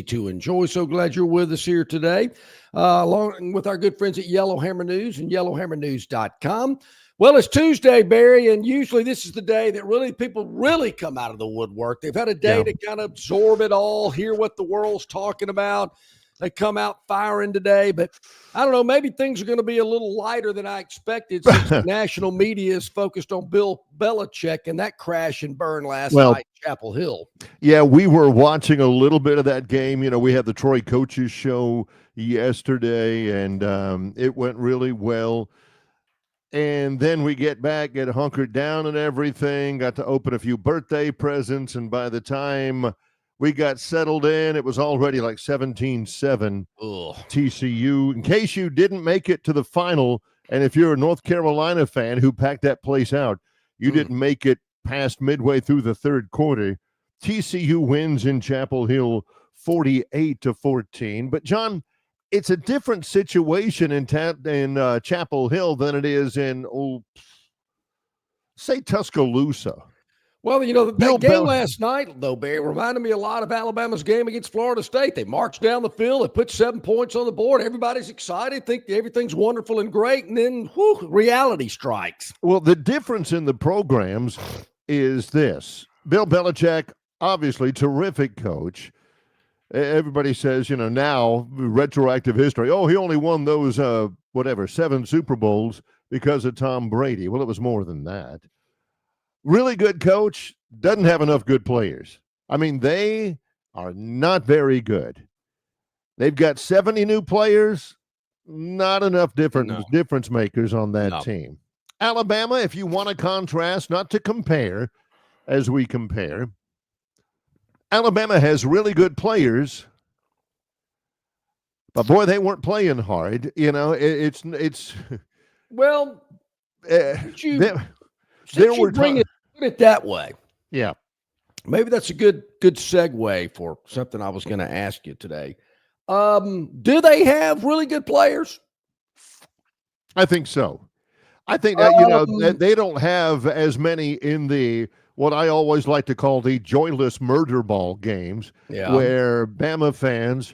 to enjoy. So glad you're with us here today, along with our good friends at Yellowhammer News and yellowhammernews.com. Well, it's Tuesday, Barry, and usually this is the day that people really come out of the woodwork. They've had a day to kind of absorb it all, hear what the world's talking about. They come out firing today, but I don't know, maybe things are going to be a little lighter than I expected since the national media is focused on Bill Belichick and that crash and burn last night at Chapel Hill. Yeah, we were watching a little bit of that game. You know, we had the Troy Coaches show yesterday, and it went really well. And then we get back, get hunkered down and everything, got to open a few birthday presents, and by the time we got settled in, it was already like 17-7 TCU. In case you didn't make it to the final, and if you're a North Carolina fan who packed that place out, you didn't make it past midway through the third quarter, TCU wins in Chapel Hill 48-14. But, John, it's a different situation in Chapel Hill than it is in, say, Tuscaloosa. Well, you know, that game last night, though, Barry, reminded me a lot of Alabama's game against Florida State. They marched down the field. They put 7 points on the board. Everybody's excited, think everything's wonderful and great, and then reality strikes. Well, the difference in the programs is this. Bill Belichick, obviously terrific coach. Everybody says, you know, now, retroactive history, he only won those, 7 Super Bowls because of Tom Brady. Well, it was more than that. Really good coach, doesn't have enough good players. I mean, they are not very good. They've got 70 new players, not enough difference makers on that team. Alabama, if you want to contrast, not to compare as we compare, Alabama has really good players, but boy, they weren't playing hard. You know, it's well, put it that way. Yeah. Maybe that's a good segue for something I was going to ask you today. Do they have really good players? I think so. I think that, they don't have as many in the, what I always like to call the joyless murder ball games, where Bama fans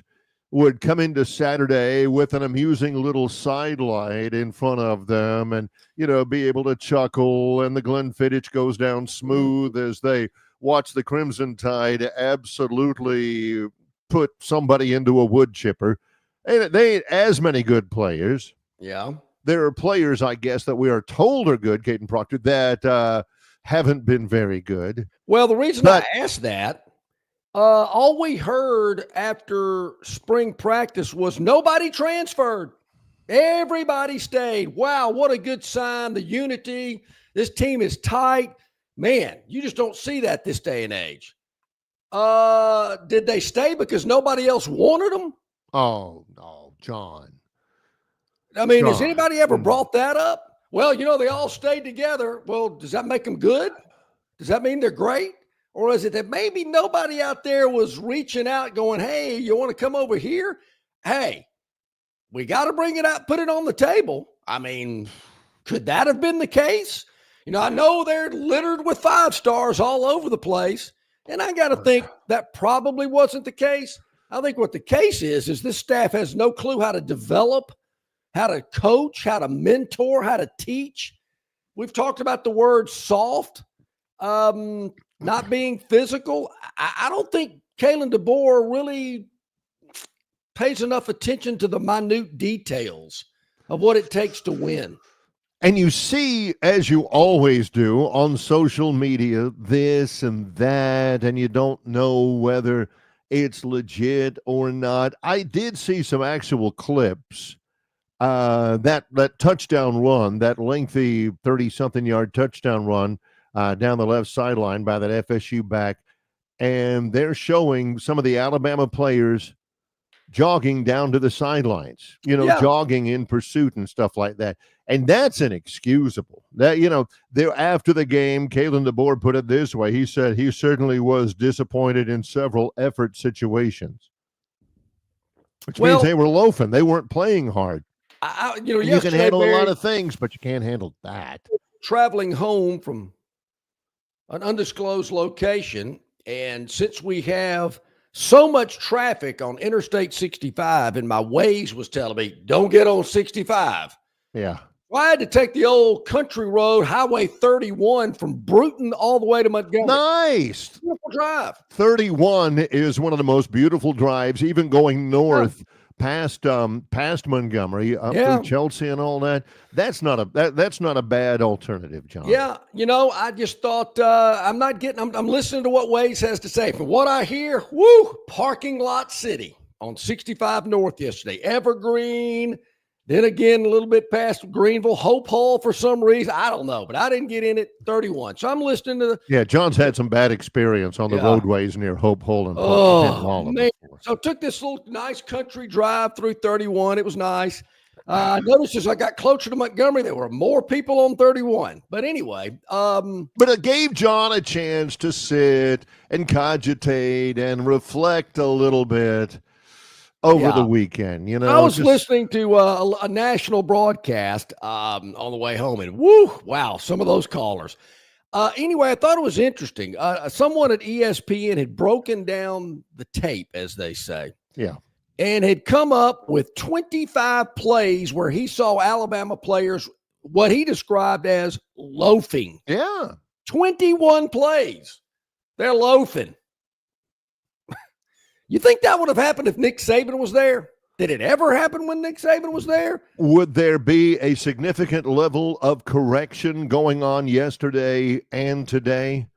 would come into Saturday with an amusing little sidelight in front of them and, you know, be able to chuckle, and the Glenfiddich goes down smooth as they watch the Crimson Tide absolutely put somebody into a wood chipper. And they ain't as many good players. Yeah. There are players, I guess, that we are told are good, Caden Proctor, that haven't been very good. Well, the reason I asked that, all we heard after spring practice was nobody transferred. Everybody stayed. Wow, what a good sign. The unity. This team is tight. Man, you just don't see that this day and age. Did they stay because nobody else wanted them? Oh, no, John. I mean, has anybody ever brought that up? Well, you know, they all stayed together. Well, does that make them good? Does that mean they're great? Or is it that maybe nobody out there was reaching out going, hey, you want to come over here? Hey, we got to bring it out, put it on the table. I mean, could that have been the case? You know, I know they're littered with 5 stars all over the place, and I got to think that probably wasn't the case. I think what the case is this staff has no clue how to develop, how to coach, how to mentor, how to teach. We've talked about the word soft. Not being physical. I don't think Kalen DeBoer really pays enough attention to the minute details of what it takes to win. And you see, as you always do on social media, this and that, and you don't know whether it's legit or not. I did see some actual clips. That touchdown run, that lengthy 30-something yard touchdown run, down the left sideline by that FSU back, and they're showing some of the Alabama players jogging down to the sidelines, jogging in pursuit and stuff like that. And that's inexcusable. That, there after the game, Kalen DeBoer put it this way. He said he certainly was disappointed in several effort situations, which means they were loafing. They weren't playing hard. You can handle a lot of things, but you can't handle that. Traveling home from an undisclosed location, and since we have so much traffic on Interstate 65, and my Waze was telling me, don't get on 65. Yeah. Well, I had to take the old country road, Highway 31, from Bruton all the way to Montgomery. Nice. Beautiful drive. 31 is one of the most beautiful drives, even going north past Montgomery, up through Chelsea and all that. That's not a bad alternative, John. Yeah, I just thought I'm listening to what Waze has to say. From what I hear, parking lot city on 65 North yesterday. Evergreen, then again a little bit past Greenville, Hope Hall for some reason. I don't know, but I didn't get in at 31. So I'm listening to John's had some bad experience on the roadways near Hope Hall and man. So took this little nice country drive through 31. It was nice. I noticed as I got closer to Montgomery, there were more people on 31. But anyway, but it gave John a chance to sit and cogitate and reflect a little bit over the weekend. I was listening to a national broadcast on the way home, and wow, some of those callers. Anyway, I thought it was interesting. Someone at ESPN had broken down the tape, as they say. Yeah. And had come up with 25 plays where he saw Alabama players, what he described as loafing. Yeah. 21 plays. They're loafing. You think that would have happened if Nick Saban was there? Did it ever happen when Nick Saban was there? Would there be a significant level of correction going on yesterday and today?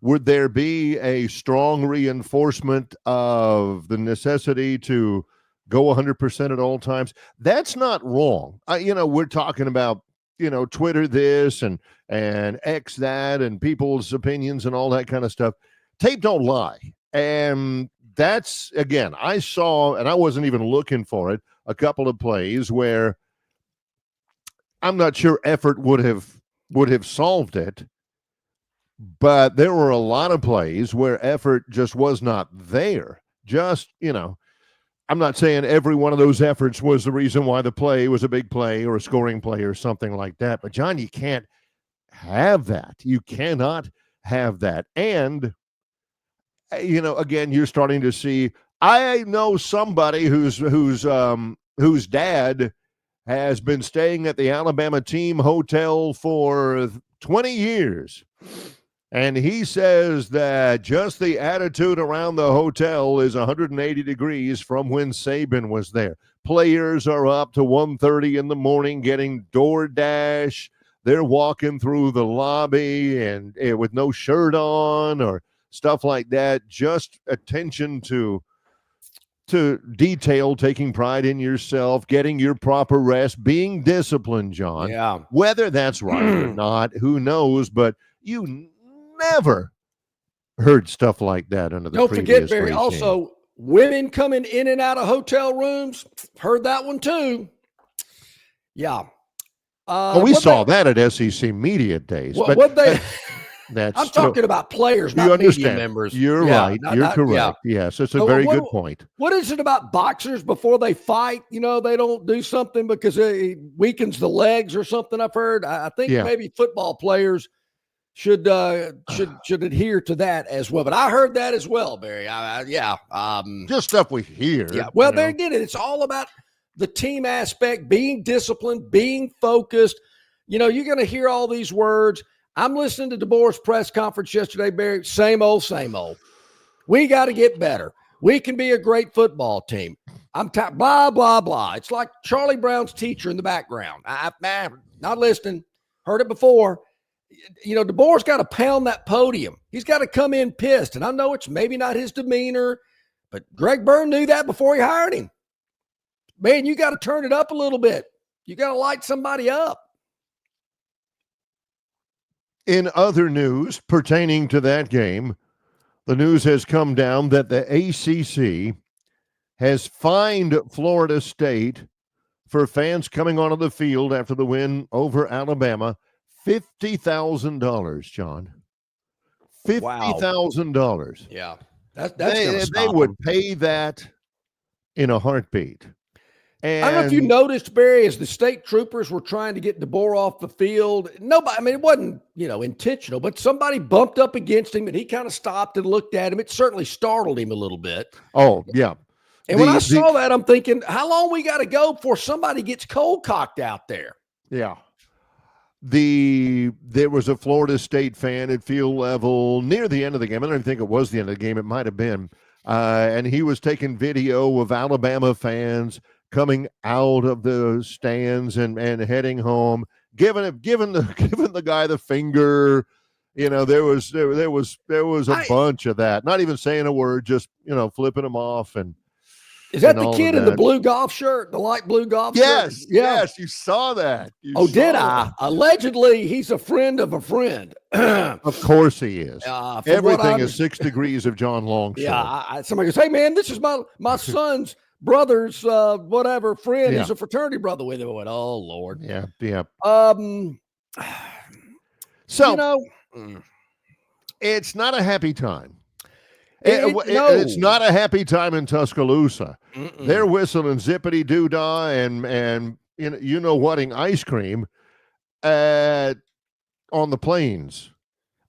Would there be a strong reinforcement of the necessity to go 100% at all times? That's not wrong. We're talking about, Twitter this and X that and people's opinions and all that kind of stuff. Tape don't lie. And that's, again, I saw, and I wasn't even looking for it, a couple of plays where I'm not sure effort would have solved it. But there were a lot of plays where effort just was not there. I'm not saying every one of those efforts was the reason why the play was a big play or a scoring play or something like that. But, John, you can't have that. You cannot have that. And, again, you're starting to see, I know somebody whose dad has been staying at the Alabama team hotel for 20 years. And he says that just the attitude around the hotel is 180 degrees from when Saban was there. Players are up to 1:30 in the morning getting DoorDash. They're walking through the lobby and with no shirt on or stuff like that. Just attention to detail, taking pride in yourself, getting your proper rest, being disciplined, John. Yeah. Whether that's right or not, who knows? But you never heard stuff like that under the Don't previous forget, Barry, regime. also women coming in and out of hotel rooms. Heard that one too. Yeah. We saw that at SEC Media Days. I'm talking about players, not media members. You're right. You're correct. Yeah. Yes, it's a very good point. What is it about boxers before they fight? They don't do something because it weakens the legs or something. I've heard. I think maybe football players should adhere to that as well. But I heard that as well, Barry. Just stuff we hear. Yeah. Well, there again, it's all about the team aspect, being disciplined, being focused. You're going to hear all these words. I'm listening to DeBoer's press conference yesterday, Barry. Same old, same old. We got to get better. We can be a great football team. Blah, blah, blah. It's like Charlie Brown's teacher in the background. Not listening. Heard it before. DeBoer's got to pound that podium. He's got to come in pissed. And I know it's maybe not his demeanor, but Greg Byrne knew that before he hired him. Man, you got to turn it up a little bit. You got to light somebody up. In other news pertaining to that game, the news has come down that the ACC has fined Florida State for fans coming onto the field after the win over Alabama $50,000, John. $50,000. Yeah. They would pay that in a heartbeat. And I don't know if you noticed, Barry, as the state troopers were trying to get DeBoer off the field, nobody, I mean, it wasn't, intentional, but somebody bumped up against him and he kind of stopped and looked at him. It certainly startled him a little bit. Oh, yeah. And when I saw that, I'm thinking, how long we got to go before somebody gets cold cocked out there? Yeah. There was a Florida State fan at field level near the end of the game. I don't even think it was the end of the game. It might have been. And he was taking video of Alabama fans coming out of the stands and heading home, giving the guy the finger. There was a bunch of that. Not even saying a word, just flipping him off. And is that the kid in the blue golf shirt, the light blue golf shirt? Yes, you saw that. Did I? Allegedly, he's a friend of a friend. Of course he is. Everything is 6 degrees of John Longshore. Yeah, somebody goes, hey, man, this is my son's brother's whatever friend. Yeah. He's a fraternity brother with him. I went, oh, Lord. Yeah, yeah. So, it's not a happy time. It's not a happy time in Tuscaloosa. Mm-mm. They're whistling zippity doo dah and whatting ice cream on the plains.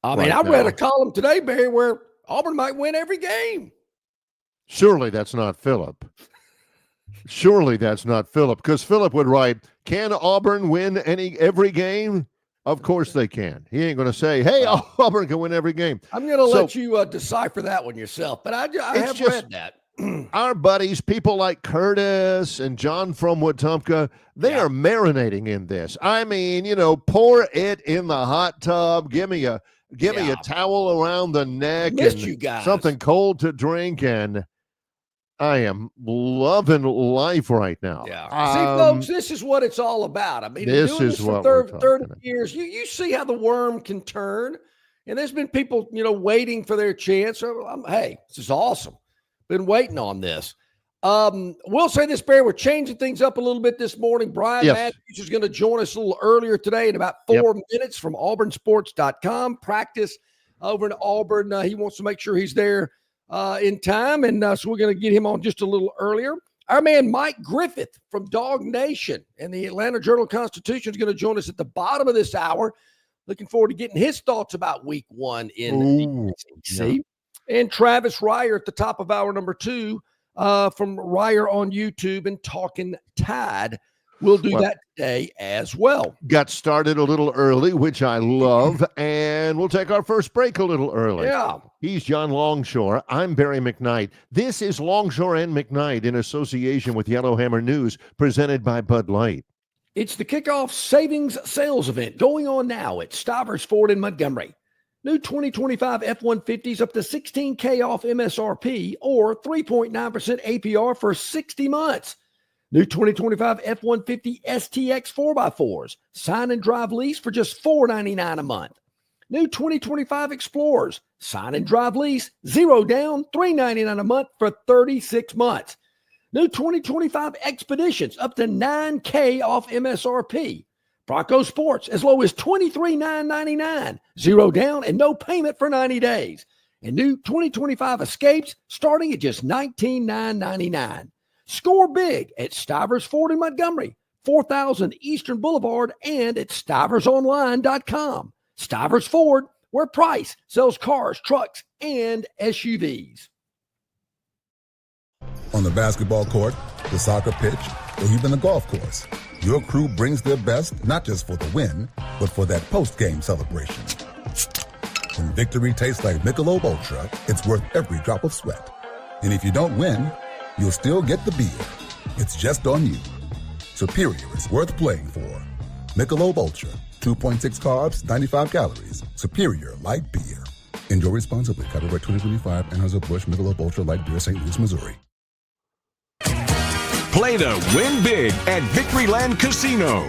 I mean, I read a column today, Barry, where Auburn might win every game. Surely that's not Phillip. Because Phillip would write, "Can Auburn win every game?" Of course they can. He ain't going to say, hey, Auburn can win every game. I'm going to let you decipher that one yourself, but I have read that. Our buddies, people like Curtis and John from Wetumpka, they are marinating in this. I mean, pour it in the hot tub. Give me a towel around the neck Missed and you guys. Something cold to drink, and I am loving life right now. Yeah. See, folks, this is what it's all about. I mean, this is for what 30 years. You see how the worm can turn, and there's been people, waiting for their chance. Hey, this is awesome. Been waiting on this. We'll say this, Barry, we're changing things up a little bit this morning. Brian Matthews is going to join us a little earlier today in about 4 minutes from auburnsports.com. Practice over in Auburn. He wants to make sure he's there in time, and so we're going to get him on just a little earlier. Our man Mike Griffith from Dog Nation and the Atlanta Journal-Constitution is going to join us at the bottom of this hour. Looking forward to getting his thoughts about Week 1 in the SEC. Yeah. And Travis Ryer at the top of hour number 2 from Ryer on YouTube and Talking Tide. We'll do that today as well. Got started a little early, which I love, and we'll take our first break a little early. Yeah. He's John Longshore. I'm Barry McKnight. This is Longshore and McKnight in association with Yellowhammer News, presented by Bud Light. It's the kickoff savings sales event going on now at Stivers Ford in Montgomery. New 2025 F-150s up to $16K off MSRP or 3.9% APR for 60 months. New 2025 F-150 STX 4x4s. Sign and drive lease for just $499 a month. New 2025 Explorers. Sign and drive lease, 0 down, $399 a month for 36 months. New 2025 Expeditions up to $9K off MSRP. Bronco Sports as low as $23,999, 0 down and no payment for 90 days. And new 2025 Escapes starting at just $19,999. Score big at Stivers Ford in Montgomery, 4000 Eastern Boulevard, and at stiversonline.com. Stivers Ford, where price sells cars, trucks, and SUVs. On the basketball court, the soccer pitch, or even the golf course, your crew brings their best not just for the win, but for that post-game celebration. When victory tastes like Michelob Ultra, it's worth every drop of sweat. And if you don't win, you'll still get the beer. It's just on you. Superior is worth playing for. Michelob Ultra, 2.6 carbs, 95 calories. Superior light beer. Enjoy responsibly. Copyright 2025, Anheuser-Busch Michelob Ultra Light Beer, St. Louis, Missouri. Play to win big at Victoryland Casino,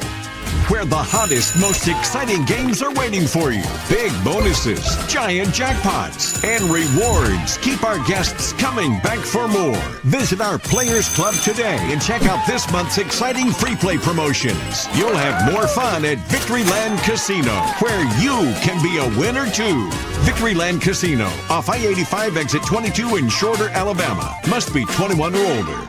where the hottest, most exciting games are waiting for you. Big bonuses, giant jackpots, and rewards keep our guests coming back for more. Visit our Players Club today and check out this month's exciting free play promotions. You'll have more fun at Victoryland Casino, where you can be a winner too. Victoryland Casino, off I-85 exit 22 in Shorter, Alabama. Must be 21 or older.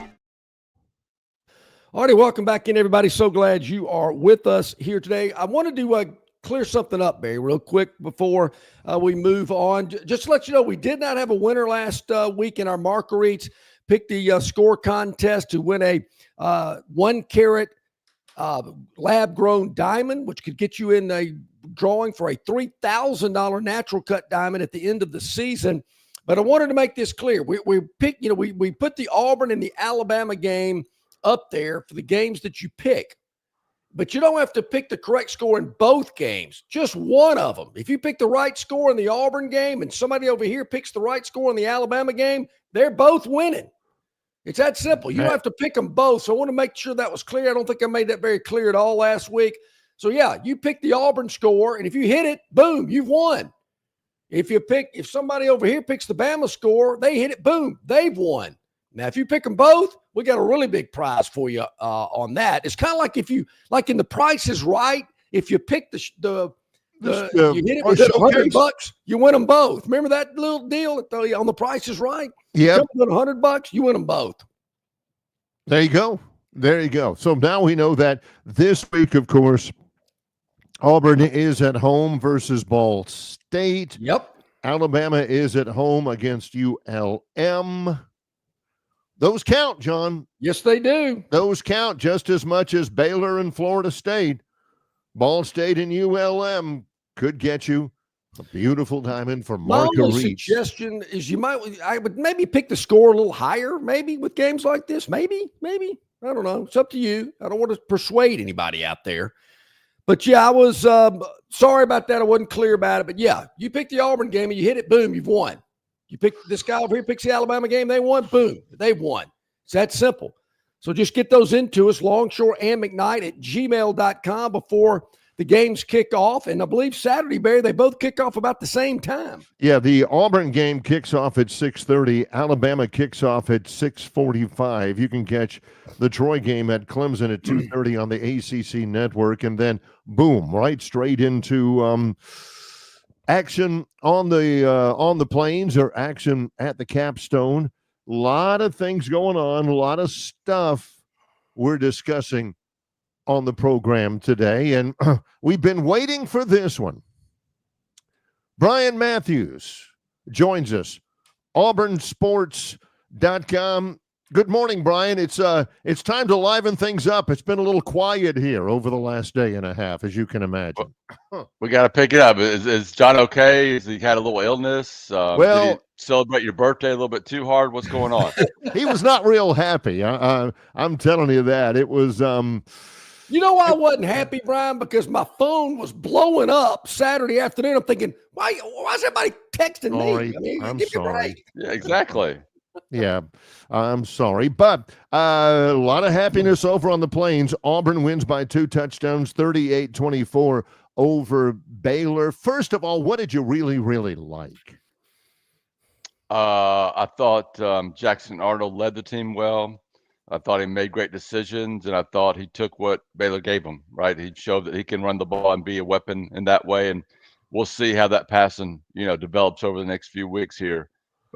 Alrighty, welcome back in, everybody. So glad you are with us here today. I wanted to clear something up, Barry, real quick before we move on. Just to let you know, we did not have a winner last week in our Marguerites. Picked the score contest to win a 1 carat lab-grown diamond, which could get you in a drawing for a $3,000 natural cut diamond at the end of the season. But I wanted to make this clear. We picked, we put the Auburn and the Alabama game up there for the games that you pick. But you don't have to pick the correct score in both games, just one of them. If you pick the right score in the Auburn game and somebody over here picks the right score in the Alabama game, they're both winning. It's that simple. You don't have to pick them both. So I want to make sure that was clear. I don't think I made that very clear at all last week. So, yeah, you pick the Auburn score, and if you hit it, boom, you've won. If somebody over here picks the Bama score, they hit it, boom, they've won. Now, if you pick them both, we got a really big prize for you on that. It's kind of like like in The Price is Right, if you pick you hit it with $100, you win them both. Remember that little deal on The Price is Right? Yeah. $100, you win them both. There you go. There you go. So now we know that this week, of course, Auburn is at home versus Ball State. Yep. Alabama is at home against ULM. Those count, John. Yes, they do. Those count just as much as Baylor and Florida State. Ball State and ULM could get you a beautiful diamond for My Marguerite. only suggestion is I would maybe pick the score a little higher, maybe with games like this. Maybe. I don't know. It's up to you. I don't want to persuade anybody out there. But, yeah, I was sorry about that. I wasn't clear about it. But, yeah, you pick the Auburn game and you hit it, boom, you've won. You pick this guy over here, picks the Alabama game, they won, boom, they've won. It's that simple. So just get those into us, Longshore and McKnight at gmail.com before the games kick off. And I believe Saturday, Barry, they both kick off about the same time. Yeah, the Auburn game kicks off at 6:30. Alabama kicks off at 6:45. You can catch the Troy game at Clemson at 2:30 on the ACC network. And then, boom, right straight into action on the Plains or action at the Capstone. A lot of things going on, a lot of stuff we're discussing on the program today, and we've been waiting for this one. Brian Matthews joins us, auburnsports.com. Good morning, Brian. It's time to liven things up. It's been a little quiet here over the last day and a half, as you can imagine. We got to pick it up. Is John okay? Has he had a little illness? Did he celebrate your birthday a little bit too hard? What's going on? He was not real happy. I'm telling you that. It was You know why I wasn't happy, Brian? Because my phone was blowing up Saturday afternoon. I'm thinking, why is everybody texting me? I mean, I'm give me a sorry. break. Yeah, exactly. Yeah, I'm sorry. But a lot of happiness over on the Plains. Auburn wins by 2 touchdowns, 38-24 over Baylor. First of all, what did you really, really like? I thought Jackson Arnold led the team well. I thought he made great decisions, and I thought he took what Baylor gave him, right? He showed that he can run the ball and be a weapon in that way, and we'll see how that passing, develops over the next few weeks here.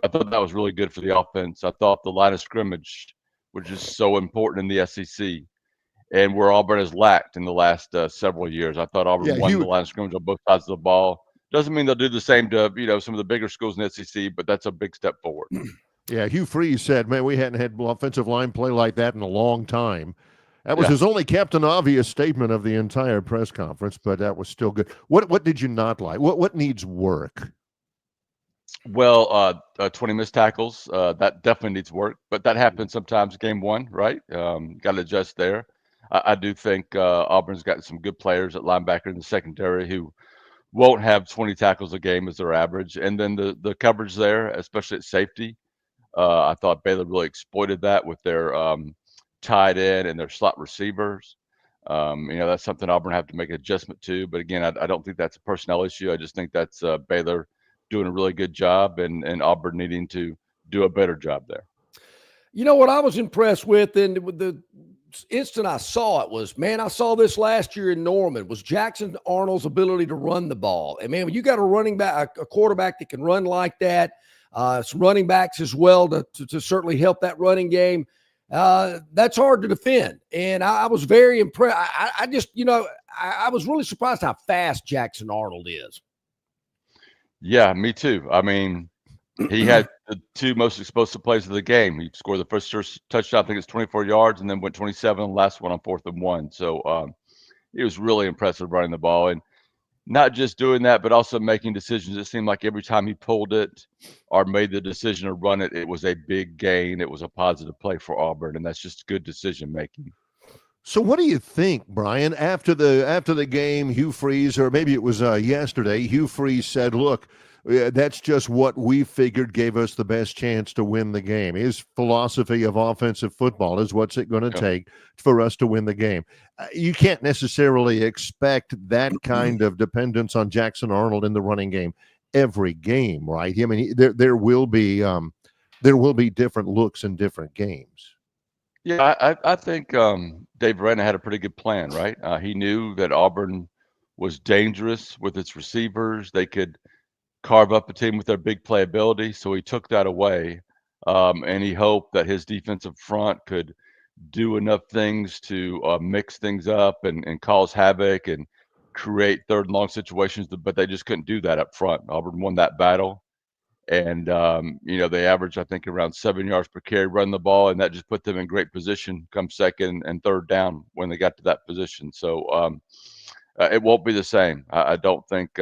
I thought that was really good for the offense. I thought the line of scrimmage, which is so important in the SEC, and where Auburn has lacked in the last several years. I thought Auburn won the line of scrimmage on both sides of the ball. Doesn't mean they'll do the same to, some of the bigger schools in the SEC, but that's a big step forward. Yeah, Hugh Freeze said, man, we hadn't had offensive line play like that in a long time. That was his only Captain Obvious statement of the entire press conference, but that was still good. What did you not like? What needs work? Well, 20 missed tackles, that definitely needs work, but that happens sometimes game one, right? Got to adjust there. I do think Auburn's got some good players at linebacker in the secondary who won't have 20 tackles a game as their average. And then the coverage there, especially at safety, I thought Baylor really exploited that with their tight end and their slot receivers. That's something Auburn have to make an adjustment to. But again, I don't think that's a personnel issue. I just think that's Baylor doing a really good job and Auburn needing to do a better job there. You know what I was impressed with, and with the instant I saw it was, man, I saw this last year in Norman, was Jackson Arnold's ability to run the ball. And, man, when you got a running back, a quarterback that can run like that, some running backs as well to certainly help that running game. that's hard to defend. And I was very impressed. I just, I was really surprised how fast Jackson Arnold is. Yeah, me too. I mean, he had the two most explosive plays of the game. He scored the first touchdown, I think it's 24 yards, and then went 27 on the last one on 4th and 1. So he was really impressive running the ball. And not just doing that, but also making decisions. It seemed like every time he pulled it or made the decision to run it, it was a big gain. It was a positive play for Auburn, and that's just good decision making. So what do you think, Brian, after the game, Hugh Freeze, or maybe it was yesterday, Hugh Freeze said, look, that's just what we figured gave us the best chance to win the game. His philosophy of offensive football is what's it going to take for us to win the game. You can't necessarily expect that kind of dependence on Jackson Arnold in the running game every game, right? I mean, there will be different looks in different games. Yeah, I think Dave Aranda had a pretty good plan, right? He knew that Auburn was dangerous with its receivers. They could carve up a team with their big playability, so he took that away, and he hoped that his defensive front could do enough things to mix things up and cause havoc and create third and long situations, but they just couldn't do that up front. Auburn won that battle. And they averaged, I think, around 7 yards per carry running the ball, and that just put them in great position come second and third down when they got to that position. So it won't be the same. I don't think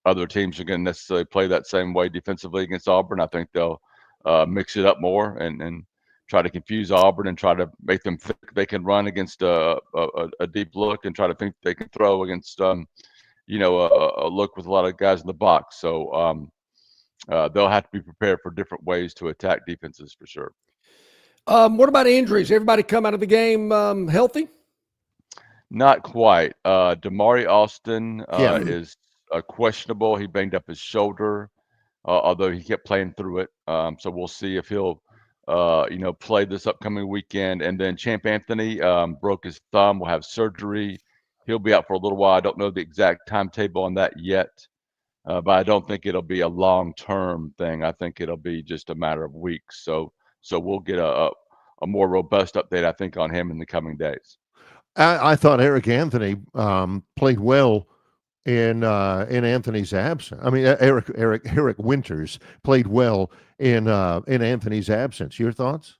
other teams are going to necessarily play that same way defensively against Auburn. I think they'll mix it up more and try to confuse Auburn and try to make them think they can run against a deep look and try to think they can throw against a look with a lot of guys in the box. So they'll have to be prepared for different ways to attack defenses for sure. What about injuries? Everybody come out of the game healthy? Not quite. Damari Austin is questionable. He banged up his shoulder, although he kept playing through it. So we'll see if he'll, play this upcoming weekend. And then Champ Anthony broke his thumb. Will have surgery. He'll be out for a little while. I don't know the exact timetable on that yet. But I don't think it'll be a long-term thing. I think it'll be just a matter of weeks. So we'll get a more robust update, I think, on him in the coming days. I thought Eric Anthony played well in Anthony's absence. I mean, Eric Winters played well in Anthony's absence. Your thoughts?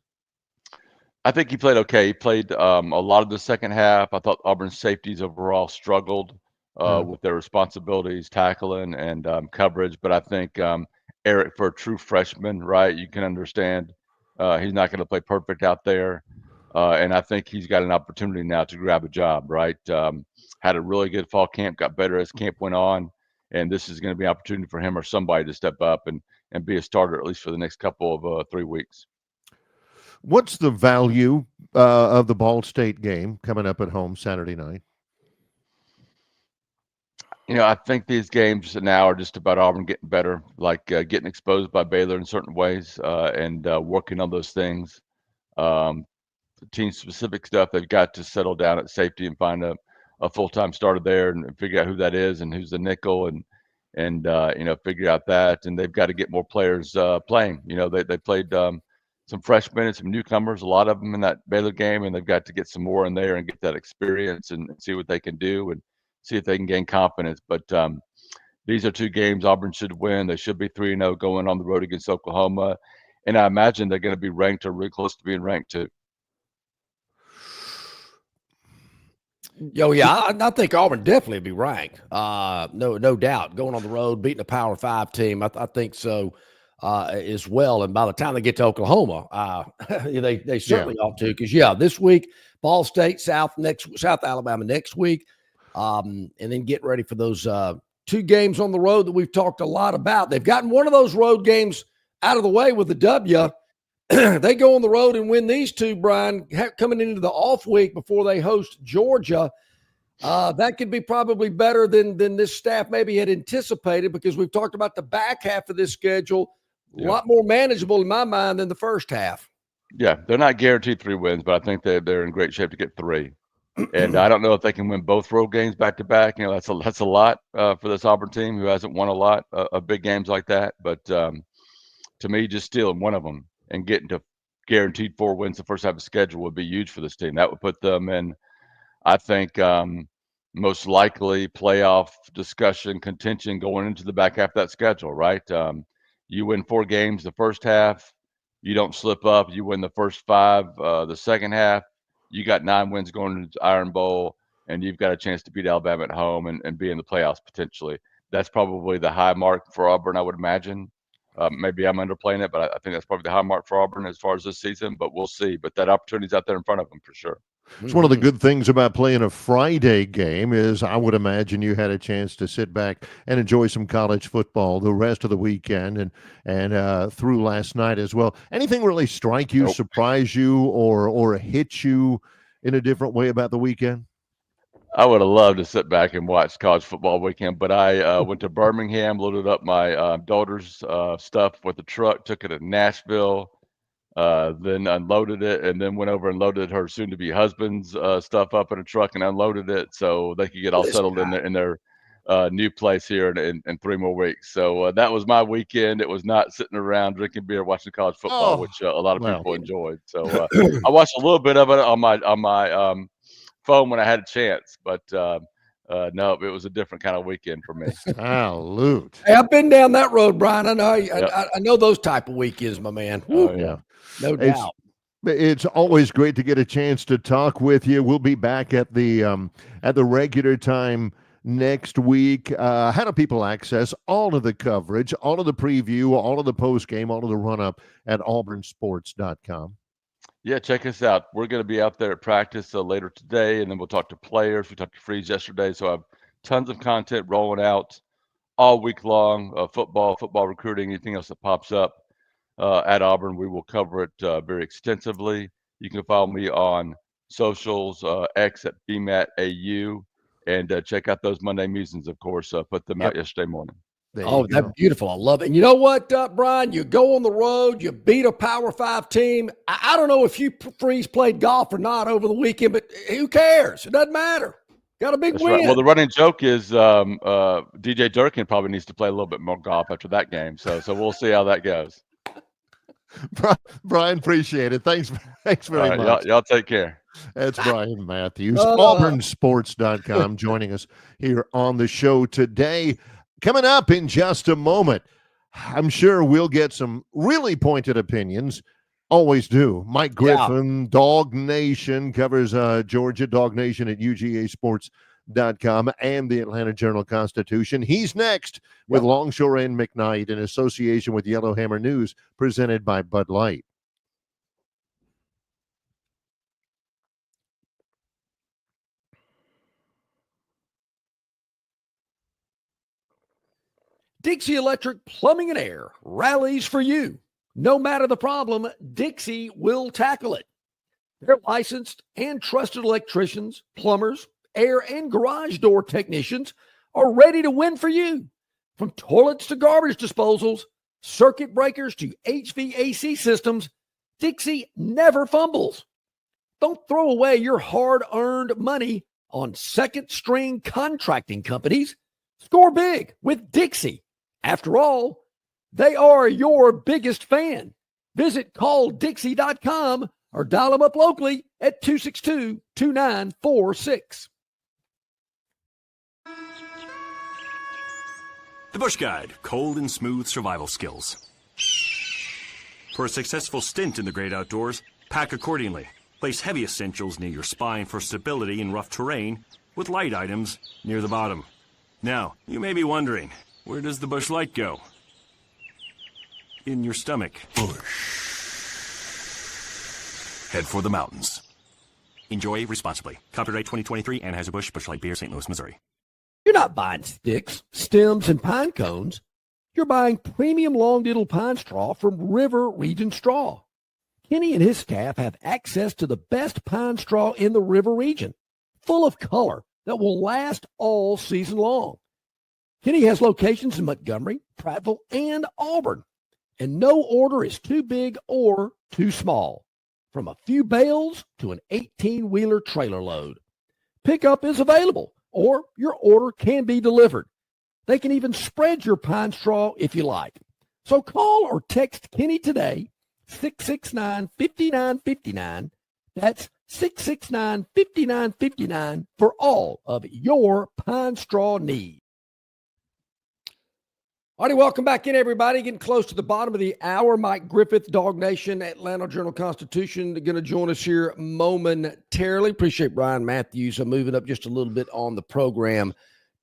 I think he played okay. He played a lot of the second half. I thought Auburn's safeties overall struggled with their responsibilities, tackling and coverage. But I think Eric, for a true freshman, right, you can understand he's not going to play perfect out there. And I think he's got an opportunity now to grab a job, right? Had a really good fall camp, got better as camp went on. And this is going to be an opportunity for him or somebody to step up and be a starter, at least for the next couple of 3 weeks. What's the value of the Ball State game coming up at home Saturday night? I think these games now are just about Auburn getting better, like getting exposed by Baylor in certain ways and working on those things. The team-specific stuff, they've got to settle down at safety and find a full-time starter there and figure out who that is and who's the nickel and figure out that. And they've got to get more players playing. They played some freshmen and some newcomers, a lot of them in that Baylor game, and they've got to get some more in there and get that experience and see what they can do and see if they can gain confidence. But these are 2 games Auburn should win. They should be 3-0 going on the road against Oklahoma. And I imagine they're going to be ranked or really close to being ranked too. I think Auburn definitely be ranked. No doubt. Going on the road, beating a Power 5 team, I think so as well. And by the time they get to Oklahoma, they certainly ought to. Because this week, Ball State, South Alabama next week. And then get ready for those 2 games on the road that we've talked a lot about. They've gotten one of those road games out of the way with the W. They go on the road and win these 2, Brian, coming into the off week before they host Georgia. That could be probably better than this staff maybe had anticipated, because we've talked about the back half of this schedule, a lot more manageable in my mind than the first half. Yeah, they're not guaranteed 3 wins, but I think they're in great shape to get 3. And I don't know if they can win both road games back to back. That's a lot for this Auburn team who hasn't won a lot of big games like that. But to me, just stealing one of them and getting to guaranteed 4 wins the first half of the schedule would be huge for this team. That would put them in, I think, most likely playoff discussion contention going into the back half of that schedule, right? You win 4 games the first half, you don't slip up, you win the first 5 the second half, you got 9 wins going into the Iron Bowl, and you've got a chance to beat Alabama at home and be in the playoffs potentially. That's probably the high mark for Auburn, I would imagine. Maybe I'm underplaying it, but I think that's probably the high mark for Auburn as far as this season, but we'll see. But that opportunity's out there in front of them for sure. It's one of the good things about playing a Friday game is I would imagine you had a chance to sit back and enjoy some college football the rest of the weekend and through last night as well. Anything really strike you, surprise you, or hit you in a different way about the weekend? I would have loved to sit back and watch college football weekend, but I went to Birmingham, loaded up my daughter's stuff with the truck, took it to Nashville, then unloaded it, and then went over and loaded her soon-to-be husband's stuff up in a truck and unloaded it so they could get all settled in their new place here in 3 more weeks. So that was my weekend. It was not sitting around drinking beer, watching college football, which a lot of people enjoyed. So I watched a little bit of it on my phone when I had a chance, but no, it was a different kind of weekend for me. Salute. Hey, I've been down that road, Brian. I know I know those type of weekends, my man. Oh, yeah. No doubt. It's always great to get a chance to talk with you. We'll be back at the regular time next week. How do people access all of the coverage, all of the preview, all of the post game, all of the run up at auburnsports.com? Yeah, check us out. We're going to be out there at practice later today, and then we'll talk to players. We talked to Freeze yesterday, so I have tons of content rolling out all week long, football recruiting, anything else that pops up at Auburn. We will cover it very extensively. You can follow me on socials, X at BMATAU, and check out those Monday musings, of course. Put them out yesterday morning. That's beautiful. I love it. And you know what, Brian? You go on the road, you beat a Power 5 team. I don't know if you Freeze played golf or not over the weekend, but who cares? It doesn't matter. Got a big win. Right. Well, the running joke is DJ Durkin probably needs to play a little bit more golf after that game. So we'll see how that goes. Brian, appreciate it. Thanks very much. Y'all take care. That's Brian Matthews, auburnsports.com, joining us here on the show today. Coming up in just a moment, I'm sure we'll get some really pointed opinions. Always do. Mike Griffith, Dog Nation, covers Georgia, Dog Nation at UGAsports.com and the Atlanta Journal-Constitution. He's next with Longshore and McKnight in association with Yellowhammer News, presented by Bud Light. Dixie Electric Plumbing and Air rallies for you. No matter the problem, Dixie will tackle it. They're licensed and trusted electricians, plumbers, air and garage door technicians are ready to win for you. From toilets to garbage disposals, circuit breakers to HVAC systems, Dixie never fumbles. Don't throw away your hard-earned money on second-string contracting companies. Score big with Dixie. After all, they are your biggest fan. Visit calldixie.com or dial them up locally at 262-2946. The Bush Guide, cold and smooth survival skills. For a successful stint in the great outdoors, pack accordingly. Place heavy essentials near your spine for stability in rough terrain, with light items near the bottom. Now, you may be wondering, where does the Bush Light go? In your stomach. Bush. Head for the mountains. Enjoy responsibly. Copyright 2023 Anheuser-Busch Bush Light Beer, St. Louis, Missouri. You're not buying sticks, stems, and pine cones. You're buying premium long-diddle pine straw from River Region Straw. Kenny and his staff have access to the best pine straw in the River Region, full of color that will last all season long. Kenny has locations in Montgomery, Prattville, and Auburn, and no order is too big or too small, from a few bales to an 18-wheeler trailer load. Pickup is available, or your order can be delivered. They can even spread your pine straw if you like. So call or text Kenny today 669-5959. That's 669-5959 for all of your pine straw needs. All right, welcome back in, everybody. Getting close to the bottom of the hour. Mike Griffith, Dog Nation, Atlanta Journal-Constitution, going to join us here momentarily. Appreciate Brian Matthews moving up just a little bit on the program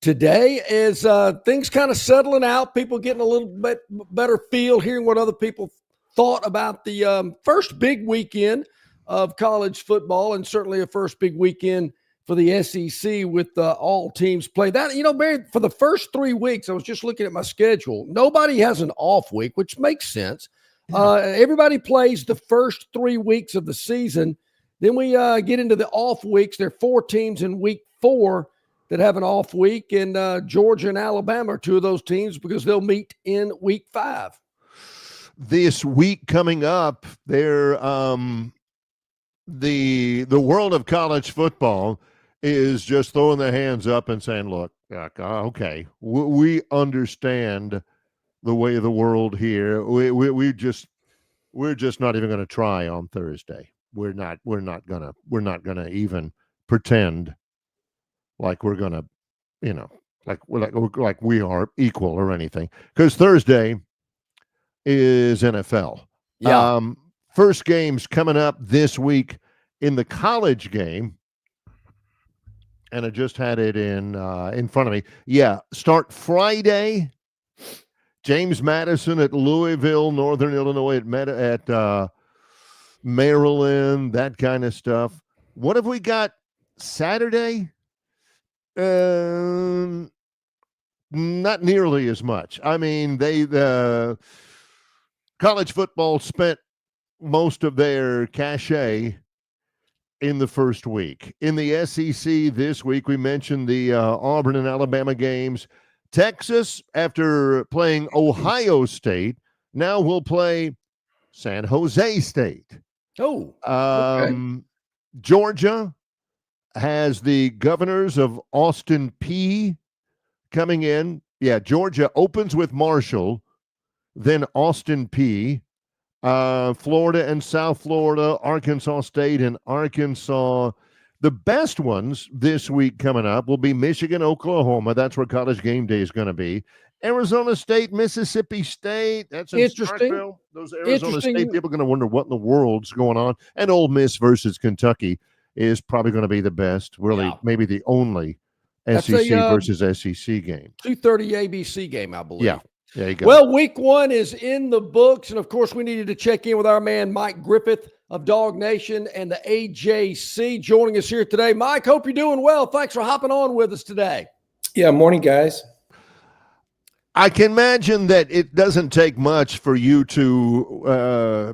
today as things kind of settling out, people getting a little bit better feel, hearing what other people thought about the first big weekend of college football, and certainly a first big weekend for the SEC with all teams play. That, Barry, for the first 3 weeks, I was just looking at my schedule. Nobody has an off week, which makes sense. Everybody plays the first 3 weeks of the season. Then we get into the off weeks. There are 4 teams in week 4 that have an off week, and Georgia and Alabama are 2 of those teams because they'll meet in week 5. This week coming up, the world of college football is just throwing their hands up and saying, look, okay, we understand the way of the world here. We're just not even going to try on Thursday. We're not gonna even pretend like we're gonna, like we are equal or anything. Because Thursday is NFL. Yeah. First game's coming up this week in the college game. And I just had it in front of me. Yeah, start Friday. James Madison at Louisville, Northern Illinois at Maryland, that kind of stuff. What have we got Saturday? Not nearly as much. I mean, the college football spent most of their cachet in the first week. In the SEC this week, we mentioned the Auburn and Alabama games. Texas, after playing Ohio State, now will play San Jose State. Oh, okay. Georgia has the Governors of Austin Peay coming in. Yeah, Georgia opens with Marshall, then Austin Peay. Florida and South Florida, Arkansas State and Arkansas. The best ones this week coming up will be Michigan, Oklahoma. That's where College Game Day is going to be. Arizona State, Mississippi State. That's interesting. Starkville. Those Arizona State people are going to wonder what in the world's going on. And Ole Miss versus Kentucky is probably going to be the best, really, maybe the only SEC versus SEC game. 2:30 ABC game, I believe. Yeah. There you go. Well, week 1 is in the books. And, of course, we needed to check in with our man Mike Griffith of Dog Nation and the AJC joining us here today. Mike, hope you're doing well. Thanks for hopping on with us today. Yeah, morning, guys. I can imagine that it doesn't take much for you to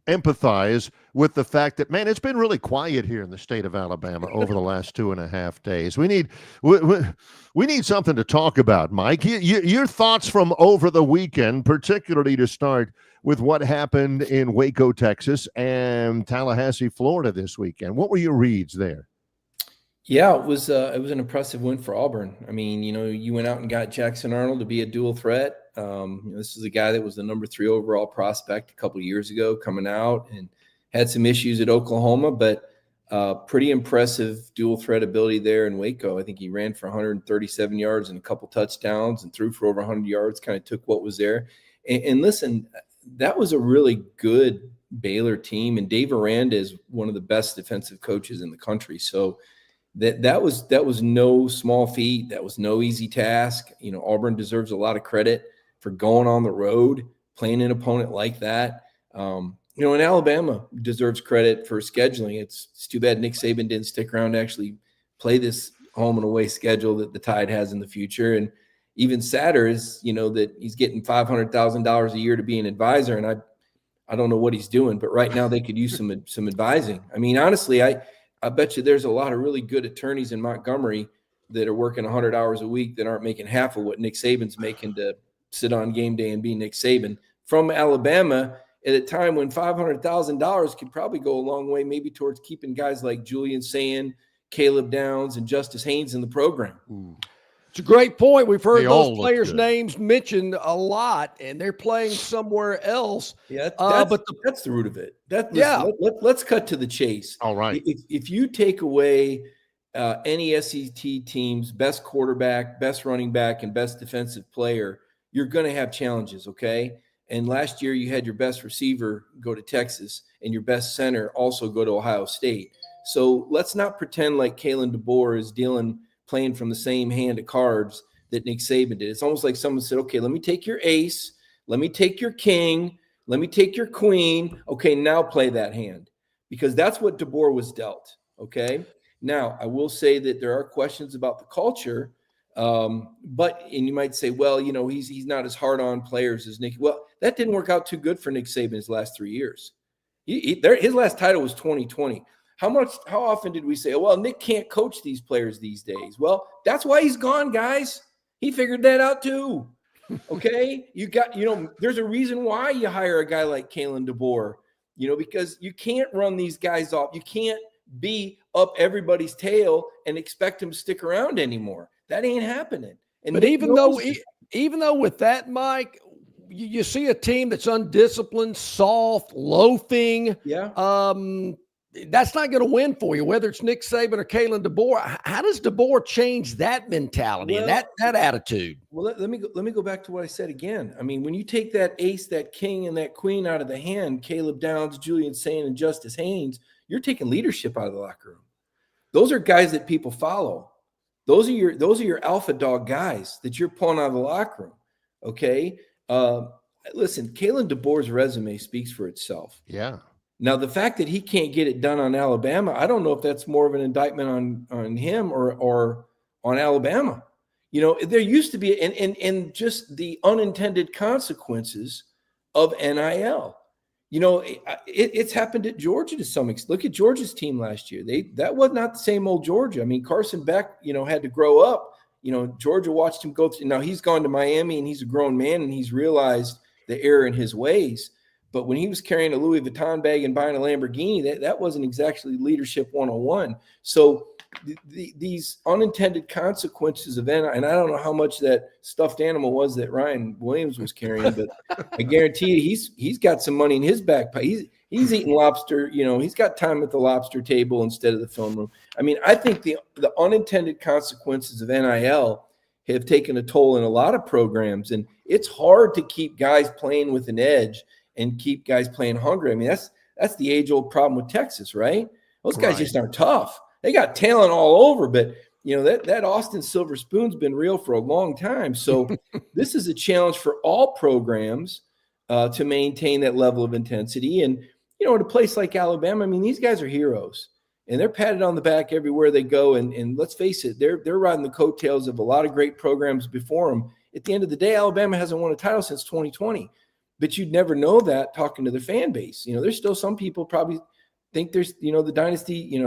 empathize with the fact that, man, it's been really quiet here in the state of Alabama over the last 2.5 days. We need something to talk about, Mike. Your thoughts from over the weekend, particularly to start with what happened in Waco, Texas, and Tallahassee, Florida this weekend. What were your reads there? Yeah, it was an impressive win for Auburn. I mean, you went out and got Jackson Arnold to be a dual threat. This is a guy that was the number 3 overall prospect a couple of years ago, coming out and had some issues at Oklahoma, but pretty impressive dual threat ability there in Waco. I think he ran for 137 yards and a couple touchdowns and threw for over 100 yards, kind of took what was there. And listen, that was a really good Baylor team, and Dave Aranda is one of the best defensive coaches in the country. So that was no small feat. That was no easy task. Auburn deserves a lot of credit for going on the road, playing an opponent like that. And Alabama deserves credit for scheduling. It's too bad Nick Saban didn't stick around to actually play this home and away schedule that the Tide has in the future. And even sadder is, that he's getting $500,000 a year to be an advisor. And I don't know what he's doing, but right now they could use some advising. I mean, honestly, I bet you there's a lot of really good attorneys in Montgomery that are working 100 hours a week that aren't making half of what Nick Saban's making to sit on game day and be Nick Saban from Alabama at a time when $500,000 could probably go a long way, maybe towards keeping guys like Julian Sand, Caleb Downs, and Justice Haynes in the program. It's a great point. We've heard They all those look players' good. names mentioned a lot, and they're playing somewhere else. Yeah, But that's the root of it. Yeah. Let's cut to the chase. All right. If you take away any SEC team's best quarterback, best running back, and best defensive player, you're going to have challenges, okay? And last year you had your best receiver go to Texas and your best center also go to Ohio State. So let's not pretend like Kalen DeBoer is playing from the same hand of cards that Nick Saban did. It's almost like someone said, okay, let me take your ace, let me take your king, let me take your queen. Okay, now play that hand, because that's what DeBoer was dealt, okay? Now, I will say that there are questions about the culture, and you might say, well, he's not as hard on players as Nick. Well, that didn't work out too good for Nick Saban his last 3 years. His last title was 2020. How often did we say, oh, well, Nick can't coach these players these days? Well, that's why he's gone, guys. He figured that out too. Okay. There's a reason why you hire a guy like Kalen DeBoer, because you can't run these guys off. You can't be up everybody's tail and expect them to stick around anymore. That ain't happening. But even though with that, Mike, you see a team that's undisciplined, soft, loafing. Yeah. That's not going to win for you, whether it's Nick Saban or Kalen DeBoer. How does DeBoer change that mentality and that attitude? Well, let me go back to what I said again. I mean, when you take that ace, that king, and that queen out of the hand, Caleb Downs, Julian Sain, and Justice Haynes, you're taking leadership out of the locker room. Those are guys that people follow. Those are your alpha dog guys that you're pulling out of the locker room. Okay. Listen, Kalen DeBoer's resume speaks for itself. Yeah. Now, the fact that he can't get it done on Alabama, I don't know if that's more of an indictment on him or on Alabama. There used to be and just the unintended consequences of NIL. It's happened at Georgia to some extent. Look at Georgia's team last year. That was not the same old Georgia. I mean, Carson Beck, had to grow up. Georgia watched him go through. Now he's gone to Miami and he's a grown man and he's realized the error in his ways. But when he was carrying a Louis Vuitton bag and buying a Lamborghini, that wasn't exactly leadership 101. So these unintended consequences of NIL, and I don't know how much that stuffed animal was that Ryan Williams was carrying, but I guarantee you he's got some money in his back pocket. He's eating lobster. He's got time at the lobster table instead of the film room. I mean, I think the unintended consequences of NIL have taken a toll in a lot of programs, and it's hard to keep guys playing with an edge and keep guys playing hungry. I mean, that's the age-old problem with Texas, right? Those guys just aren't tough. They got talent all over, but that Austin Silver Spoon's been real for a long time. So this is a challenge for all programs to maintain that level of intensity. And in a place like Alabama, I mean, these guys are heroes, and they're patted on the back everywhere they go. And let's face it, they're riding the coattails of a lot of great programs before them. At the end of the day, Alabama hasn't won a title since 2020. But you'd never know that talking to the fan base. There's still some people probably think there's, the dynasty,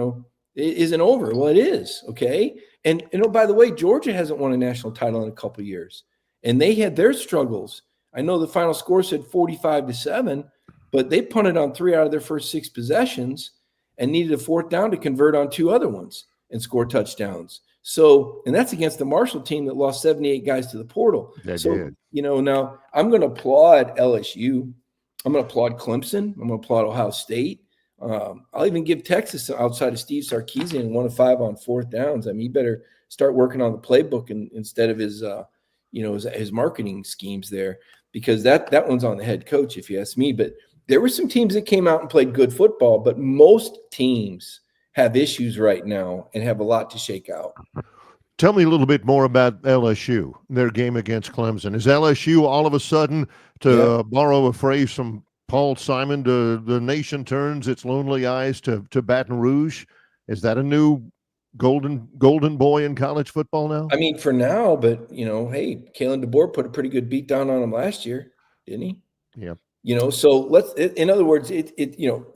isn't over. Well, it is. Okay. And, by the way, Georgia hasn't won a national title in a couple of years, and they had their struggles. I know the final score said 45-7, but they punted on 3 out of their first 6 possessions and needed a 4th down to convert on 2 other ones and score touchdowns. So, and that's against the Marshall team that lost 78 guys to the portal. Now I'm going to applaud LSU. I'm going to applaud Clemson. I'm going to applaud Ohio State. I'll even give Texas, outside of Steve Sarkisian, 1 of 5 on 4th downs. I mean, he better start working on the playbook instead of his marketing schemes there, because that one's on the head coach, if you ask me. But there were some teams that came out and played good football, but most teams have issues right now and have a lot to shake out. Tell me a little bit more about LSU, their game against Clemson. Is LSU all of a sudden, to borrow a phrase from Paul Simon, the nation turns its lonely eyes to Baton Rouge? Is that a new golden boy in college football now? I mean, for now, but hey, Kalen DeBoer put a pretty good beat down on him last year, didn't he? Yeah. So in other words,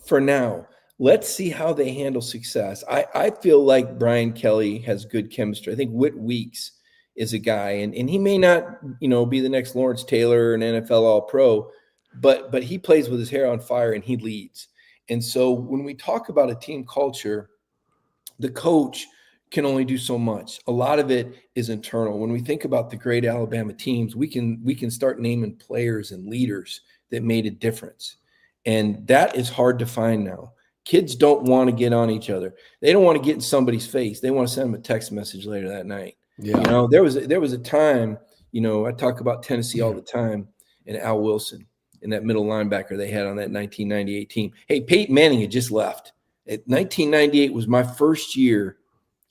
for now, let's see how they handle success. I feel like Brian Kelly has good chemistry. I think Whit Weeks is a guy, and he may not, be the next Lawrence Taylor, an NFL All-Pro, but he plays with his hair on fire and he leads. And so when we talk about a team culture, the coach can only do so much. A lot of it is internal. When we think about the great Alabama teams, we can start naming players and leaders that made a difference. And that is hard to find now. Kids don't want to get on each other. They don't want to get in somebody's face. They want to send them a text message later that night. Yeah. You know, there was a time, you know, I talk about Tennessee all the time, and Al Wilson and that middle linebacker they had on that 1998 team. Hey, Peyton Manning had just left. 1998 was my first year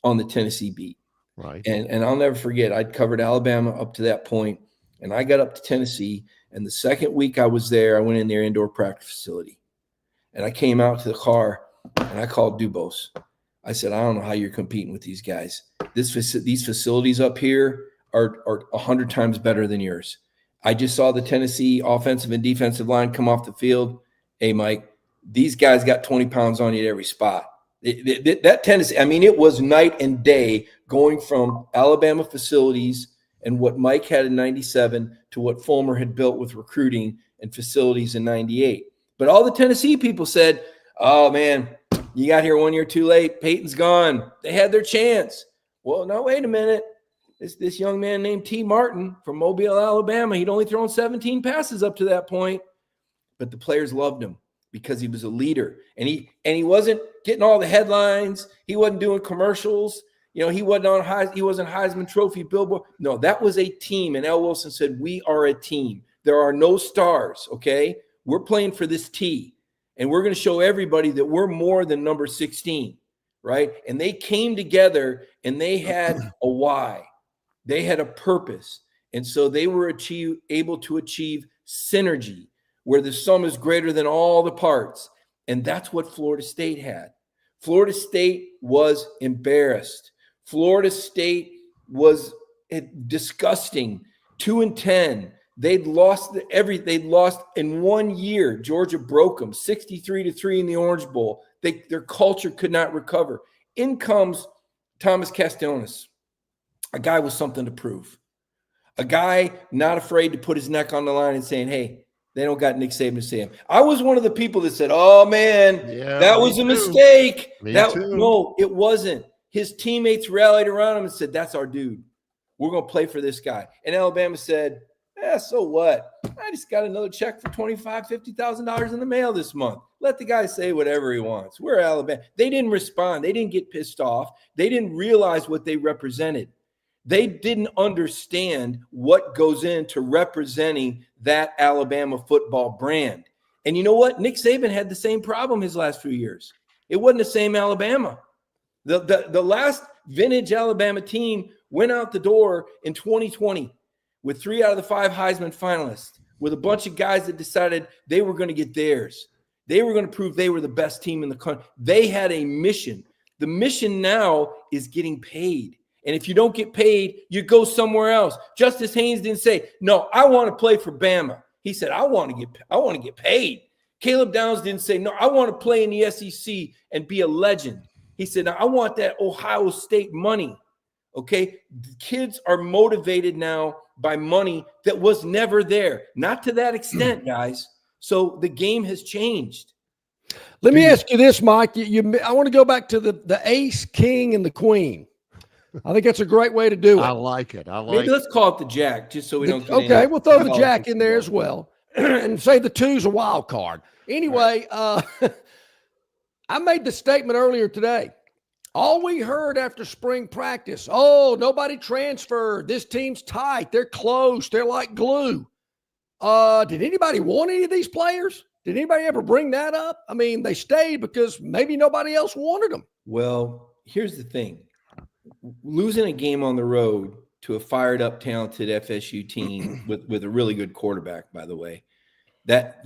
on the Tennessee beat. Right. And I'll never forget, I'd covered Alabama up to that point, and I got up to Tennessee, and the second week I was there, I went in their indoor practice facility. And I came out to the car, and I called Dubose. I said, I don't know how you're competing with these guys. These facilities up here are 100 times better than yours. I just saw the Tennessee offensive and defensive line come off the field. Hey, Mike, these guys got 20 pounds on you at every spot. That Tennessee, I mean, it was night and day going from Alabama facilities and what Mike had in 97 to what Fulmer had built with recruiting and facilities in 98. But all the Tennessee people said, oh, man, you got here 1 year too late. Peyton's gone. They had their chance. Well, no, wait a minute. This young man named T. Martin from Mobile, Alabama, he'd only thrown 17 passes up to that point. But the players loved him because he was a leader. And he wasn't getting all the headlines. He wasn't doing commercials. You know, he wasn't Heisman Trophy billboard. No, that was a team. And Al Wilson said, we are a team. There are no stars, okay? We're playing for this T, and we're going to show everybody that we're more than number 16, right? And they came together, and they had a why. They had a purpose, and so they were able to achieve synergy, where the sum is greater than all the parts, and that's what Florida State had. Florida State was embarrassed. Florida State was disgusting, 2-10. They'd lost in 1 year. Georgia broke them 63-3 in the Orange Bowl. Their culture could not recover. In comes Thomas Castellanos, a guy with something to prove, a guy not afraid to put his neck on the line and saying, hey, they don't got Nick Saban to say him. I was one of the people that said, oh, man, that was a mistake. No, it wasn't. His teammates rallied around him and said, that's our dude. We're going to play for this guy. And Alabama said, so what? I just got another check for $25,000, $50,000 in the mail this month. Let the guy say whatever he wants. We're Alabama. They didn't respond. They didn't get pissed off. They didn't realize what they represented. They didn't understand what goes into representing that Alabama football brand. And you know what? Nick Saban had the same problem his last few years. It wasn't the same Alabama. The last vintage Alabama team went out the door in 2020 with 3 out of the 5 Heisman finalists, with a bunch of guys that decided they were going to get theirs. They were going to prove they were the best team in the country. They had a mission. The mission now is getting paid. And if you don't get paid, you go somewhere else. Justice Haynes didn't say, no, I want to play for Bama. He said, I want to get paid. Caleb Downs didn't say, no, I want to play in the SEC and be a legend. He said, no, I want that Ohio State money. Okay, the kids are motivated now by money that was never there. Not to that extent, guys. So the game has changed. Let me ask you this, Mike. I want to go back to the ace, king, and the queen. I think that's a great way to do it. I like it. Maybe let's call it the jack, just so we don't get okay, we'll throw the jack in there as well. And say the 2's a wild card. Anyway, I made the statement earlier today. All we heard after spring practice, oh, nobody transferred. This team's tight. They're close. They're like glue. Did anybody want any of these players? Did anybody ever bring that up? I mean, they stayed because maybe nobody else wanted them. Well, here's the thing. Losing a game on the road to a fired up, talented FSU team with a really good quarterback, by the way, that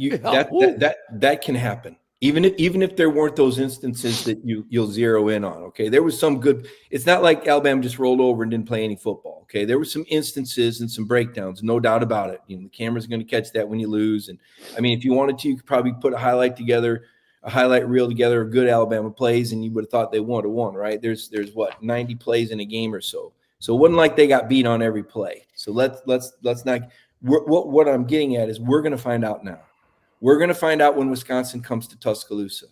can happen. Even if there weren't those instances that you'll zero in on, okay? There was some good – it's not like Alabama just rolled over and didn't play any football, okay? There were some instances and some breakdowns, no doubt about it. You know, the camera's going to catch that when you lose. And, I mean, if you wanted to, you could probably put a highlight reel together of good Alabama plays, and you would have thought they would have won, right? There's what, 90 plays in a game or so. So it wasn't like they got beat on every play. So let's not – what I'm getting at is we're going to find out now. We're going to find out when Wisconsin comes to Tuscaloosa.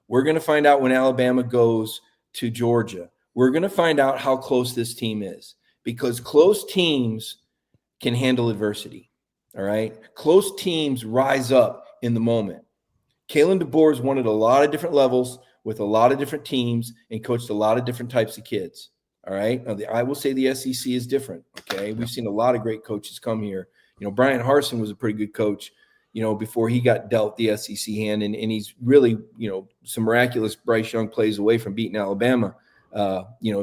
We're going to find out when Alabama goes to Georgia. we're going to find out how close this team is, because close teams can handle adversity. All right. Close teams rise up in the moment. Kalen DeBoer's won at a lot of different levels with a lot of different teams and coached a lot of different types of kids. All right. Now, I will say the SEC is different. Okay. We've seen a lot of great coaches come here. Brian Harsin was a pretty good coach, before he got dealt the SEC hand. And he's really, some miraculous Bryce Young plays away from beating Alabama,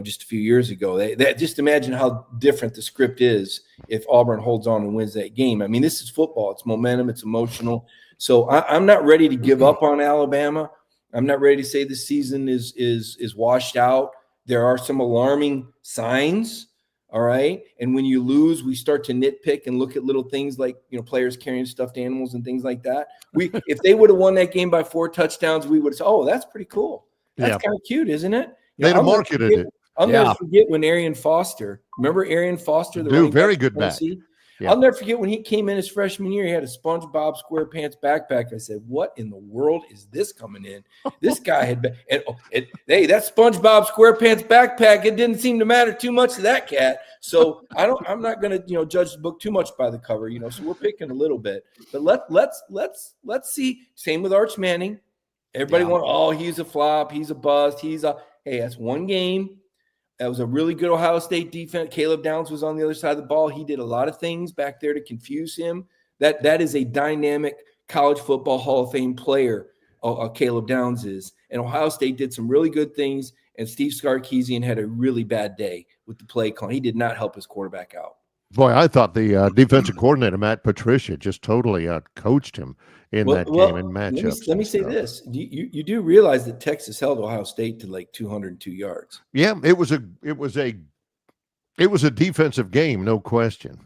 just a few years ago. Just imagine how different the script is if Auburn holds on and wins that game. I mean, this is football. It's momentum. It's emotional. So I'm not ready to give up on Alabama. I'm not ready to say the season is washed out. There are some alarming signs. All right. And when you lose, we start to nitpick and look at little things like, players carrying stuffed animals and things like that. If they would have won that game by 4 touchdowns, we would have said, oh, that's pretty cool. That's kind of cute, isn't it? They'd have marketed it. I'll never forget when Arian Foster, remember Arian Foster? Very good back. Yeah. I'll never forget when he came in his freshman year, he had a SpongeBob SquarePants backpack. I said, what in the world is this coming in? This guy had been, hey, that SpongeBob SquarePants backpack, it didn't seem to matter too much to that cat. So I'm not going to, judge the book too much by the cover, so we're picking a little bit, but let's see. Same with Arch Manning. Everybody he's a flop. He's a bust. Hey, that's one game. That was a really good Ohio State defense. Caleb Downs was on the other side of the ball. He did a lot of things back there to confuse him. That is a dynamic college football Hall of Fame player, Caleb Downs is. And Ohio State did some really good things, and Steve Sarkisian had a really bad day with the play call. He did not help his quarterback out. Boy, I thought the defensive coordinator, Matt Patricia, just totally coached him in that game and matchups. Let me say this. You do realize that Texas held Ohio State to like 202 yards. Yeah, it was a defensive game, no question.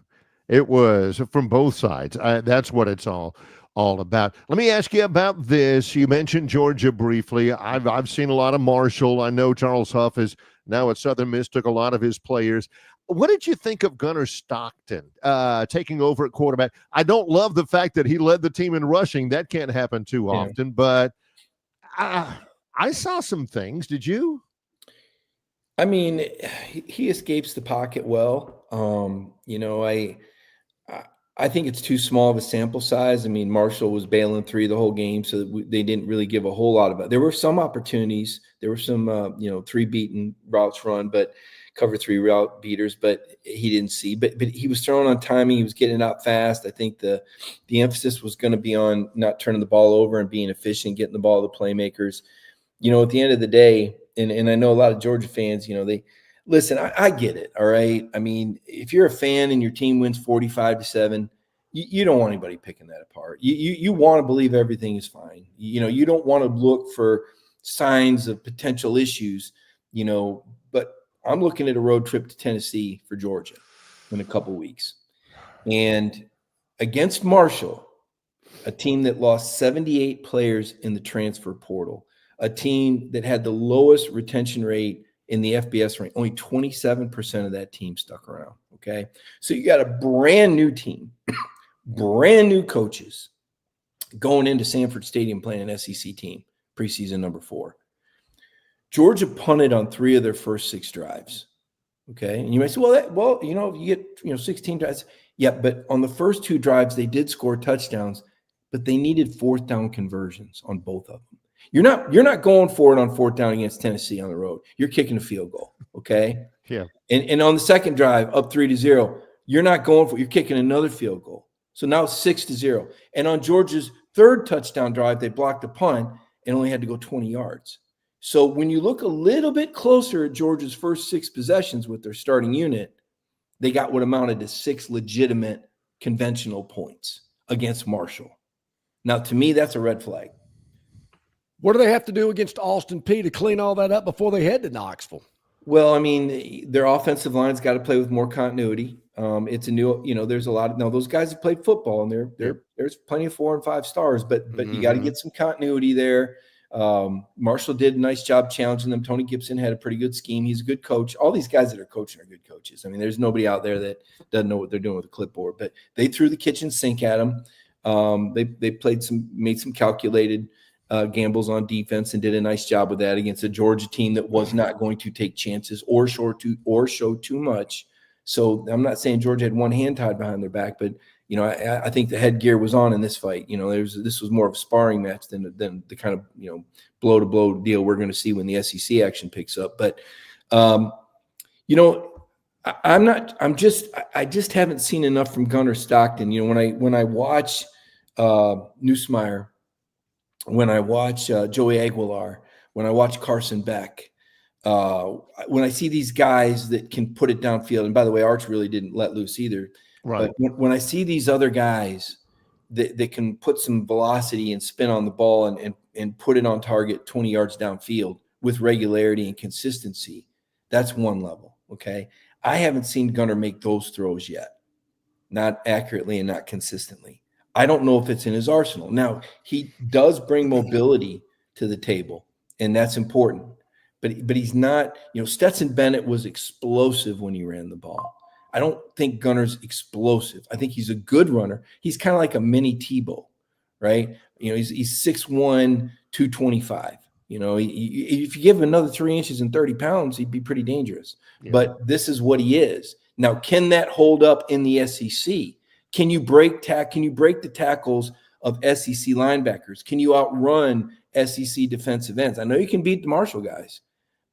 It was from both sides. That's what it's all about. Let me ask you about this. You mentioned Georgia briefly. I've seen a lot of Marshall. I know Charles Huff is now at Southern Miss, took a lot of his players. What did you think of Gunnar Stockton taking over at quarterback? I don't love the fact that he led the team in rushing. That can't happen too often, but I saw some things. Did you? I mean, he escapes the pocket well. I think it's too small of a sample size. I mean, Marshall was bailing 3 the whole game, so they didn't really give a whole lot of it. There were some opportunities. There were some, 3 beaten routes run, but cover 3 route beaters, but he didn't see. But he was throwing on timing. He was getting out fast. I think the emphasis was going to be on not turning the ball over and being efficient, getting the ball to the playmakers. At the end of the day, and I know a lot of Georgia fans, they listen. I get it. All right. I mean, if you're a fan and your team wins 45-7, you don't want anybody picking that apart. You want to believe everything is fine. You don't want to look for signs of potential issues. But I'm looking at a road trip to Tennessee for Georgia in a couple weeks, and against Marshall, a team that lost 78 players in the transfer portal, a team that had the lowest retention rate in the FBS rank. Only 27% of that team stuck around. Okay. So you got a brand new team, brand new coaches going into Sanford Stadium playing an SEC team, preseason number 4. Georgia punted on 3 of their first 6 drives. Okay. And you might say, you get, 16 drives. Yeah. But on the first 2 drives, they did score touchdowns, but they needed 4th down conversions on both of them. You're not going for it on 4th down against Tennessee on the road. You're kicking a field goal. Okay. Yeah. And on the second drive, up 3-0, you're not going for it. You're kicking another field goal. So now it's 6-0. And on Georgia's 3rd touchdown drive, they blocked a punt and only had to go 20 yards. So when you look a little bit closer at Georgia's first 6 possessions with their starting unit, they got what amounted to 6 legitimate conventional points against Marshall. Now, to me, that's a red flag. What do they have to do against Austin Peay to clean all that up before they head to Knoxville? Well, I mean, their offensive line's got to play with more continuity. It's a new, there's a lot of, those guys have played football and there's plenty of 4 and 5 stars, but you got to get some continuity there. Marshall did a nice job challenging them. Tony Gibson had a pretty good scheme. He's a good coach. All these guys that are coaching are good coaches. I mean, there's nobody out there that doesn't know what they're doing with a clipboard, but they threw the kitchen sink at them. They made some calculated gambles on defense and did a nice job with that against a Georgia team that was not going to take chances or show too much. So I'm not saying Georgia had one hand tied behind their back, but I think the headgear was on in this fight. This was more of a sparring match than the kind of blow to blow deal we're going to see when the SEC action picks up. But I just haven't seen enough from Gunnar Stockton. When I watch Nussmeier, when I watch Joey Aguilar, when I watch Carson Beck, when I see these guys that can put it downfield, and by the way, Arch really didn't let loose either. Right. But when I see these other guys that can put some velocity and spin on the ball and put it on target 20 yards downfield with regularity and consistency, that's one level. Okay. I haven't seen Gunnar make those throws yet, not accurately and not consistently. I don't know if it's in his arsenal. Now, he does bring mobility to the table, and that's important. But he's not, Stetson Bennett was explosive when he ran the ball. I don't think Gunnar's explosive. I think he's a good runner. He's kind of like a mini Tebow, right? He's 6'1", 225. If you give him another 3 inches and 30 pounds, he'd be pretty dangerous. Yeah. But this is what he is. Now, can that hold up in the SEC? Can you break the tackles of SEC linebackers? Can you outrun SEC defensive ends? I know you can beat the Marshall guys,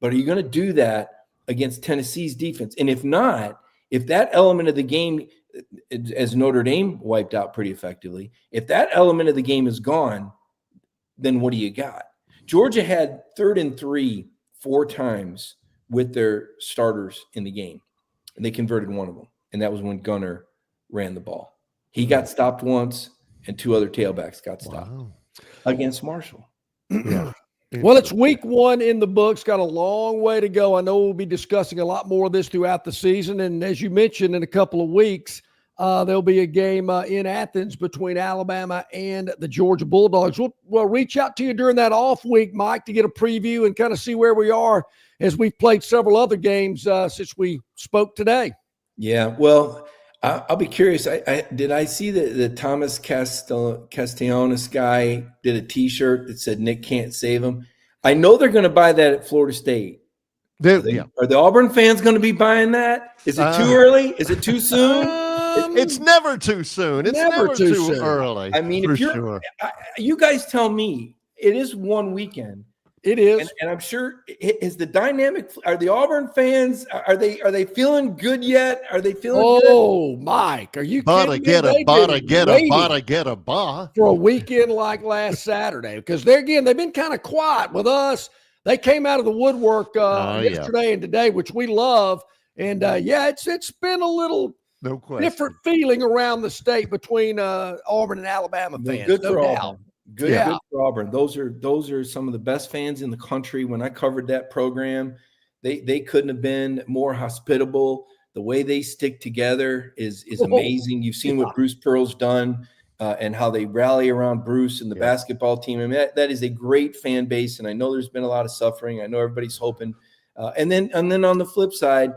but are you going to do that against Tennessee's defense? And if not, if that element of the game, as Notre Dame wiped out pretty effectively, if that element of the game is gone, then what do you got? Georgia had 3rd and 3 4 times with their starters in the game, and they converted one of them, and that was when Gunnar ran the ball. He got stopped once, and 2 other tailbacks got stopped against Marshall. Yeah. Well, it's week 1 in the books. Got a long way to go. I know we'll be discussing a lot more of this throughout the season. And as you mentioned, in a couple of weeks, there'll be a game in Athens between Alabama and the Georgia Bulldogs. We'll reach out to you during that off week, Mike, to get a preview and kind of see where we are as we've played several other games since we spoke today. Yeah, well, I'll be curious. Did I see that the Thomas Castellanos guy did a T-shirt that said Nick can't save him? I know they're going to buy that at Florida State. Are the Auburn fans going to be buying that? Is it too early? Is it too soon? It's never too soon. It's never too early. I mean, if you guys tell me it is one weekend. It is, and I'm sure is the dynamic. Are the Auburn fans? Are they feeling good yet? Are they feeling? Oh, good? Mike, are you kidding me? Get a bar for a weekend like last Saturday, because they've been kind of quiet with us. They came out of the woodwork yesterday and today, which we love. And it's been a little different feeling around the state between Auburn and Alabama fans. Good for Auburn. Good for Auburn. Those are some of the best fans in the country. When I covered that program, they couldn't have been more hospitable. The way they stick together is amazing. You've seen what Bruce Pearl's done and how they rally around Bruce and the basketball team. I mean, that is a great fan base, and I know there's been a lot of suffering. I know everybody's hoping. And then on the flip side,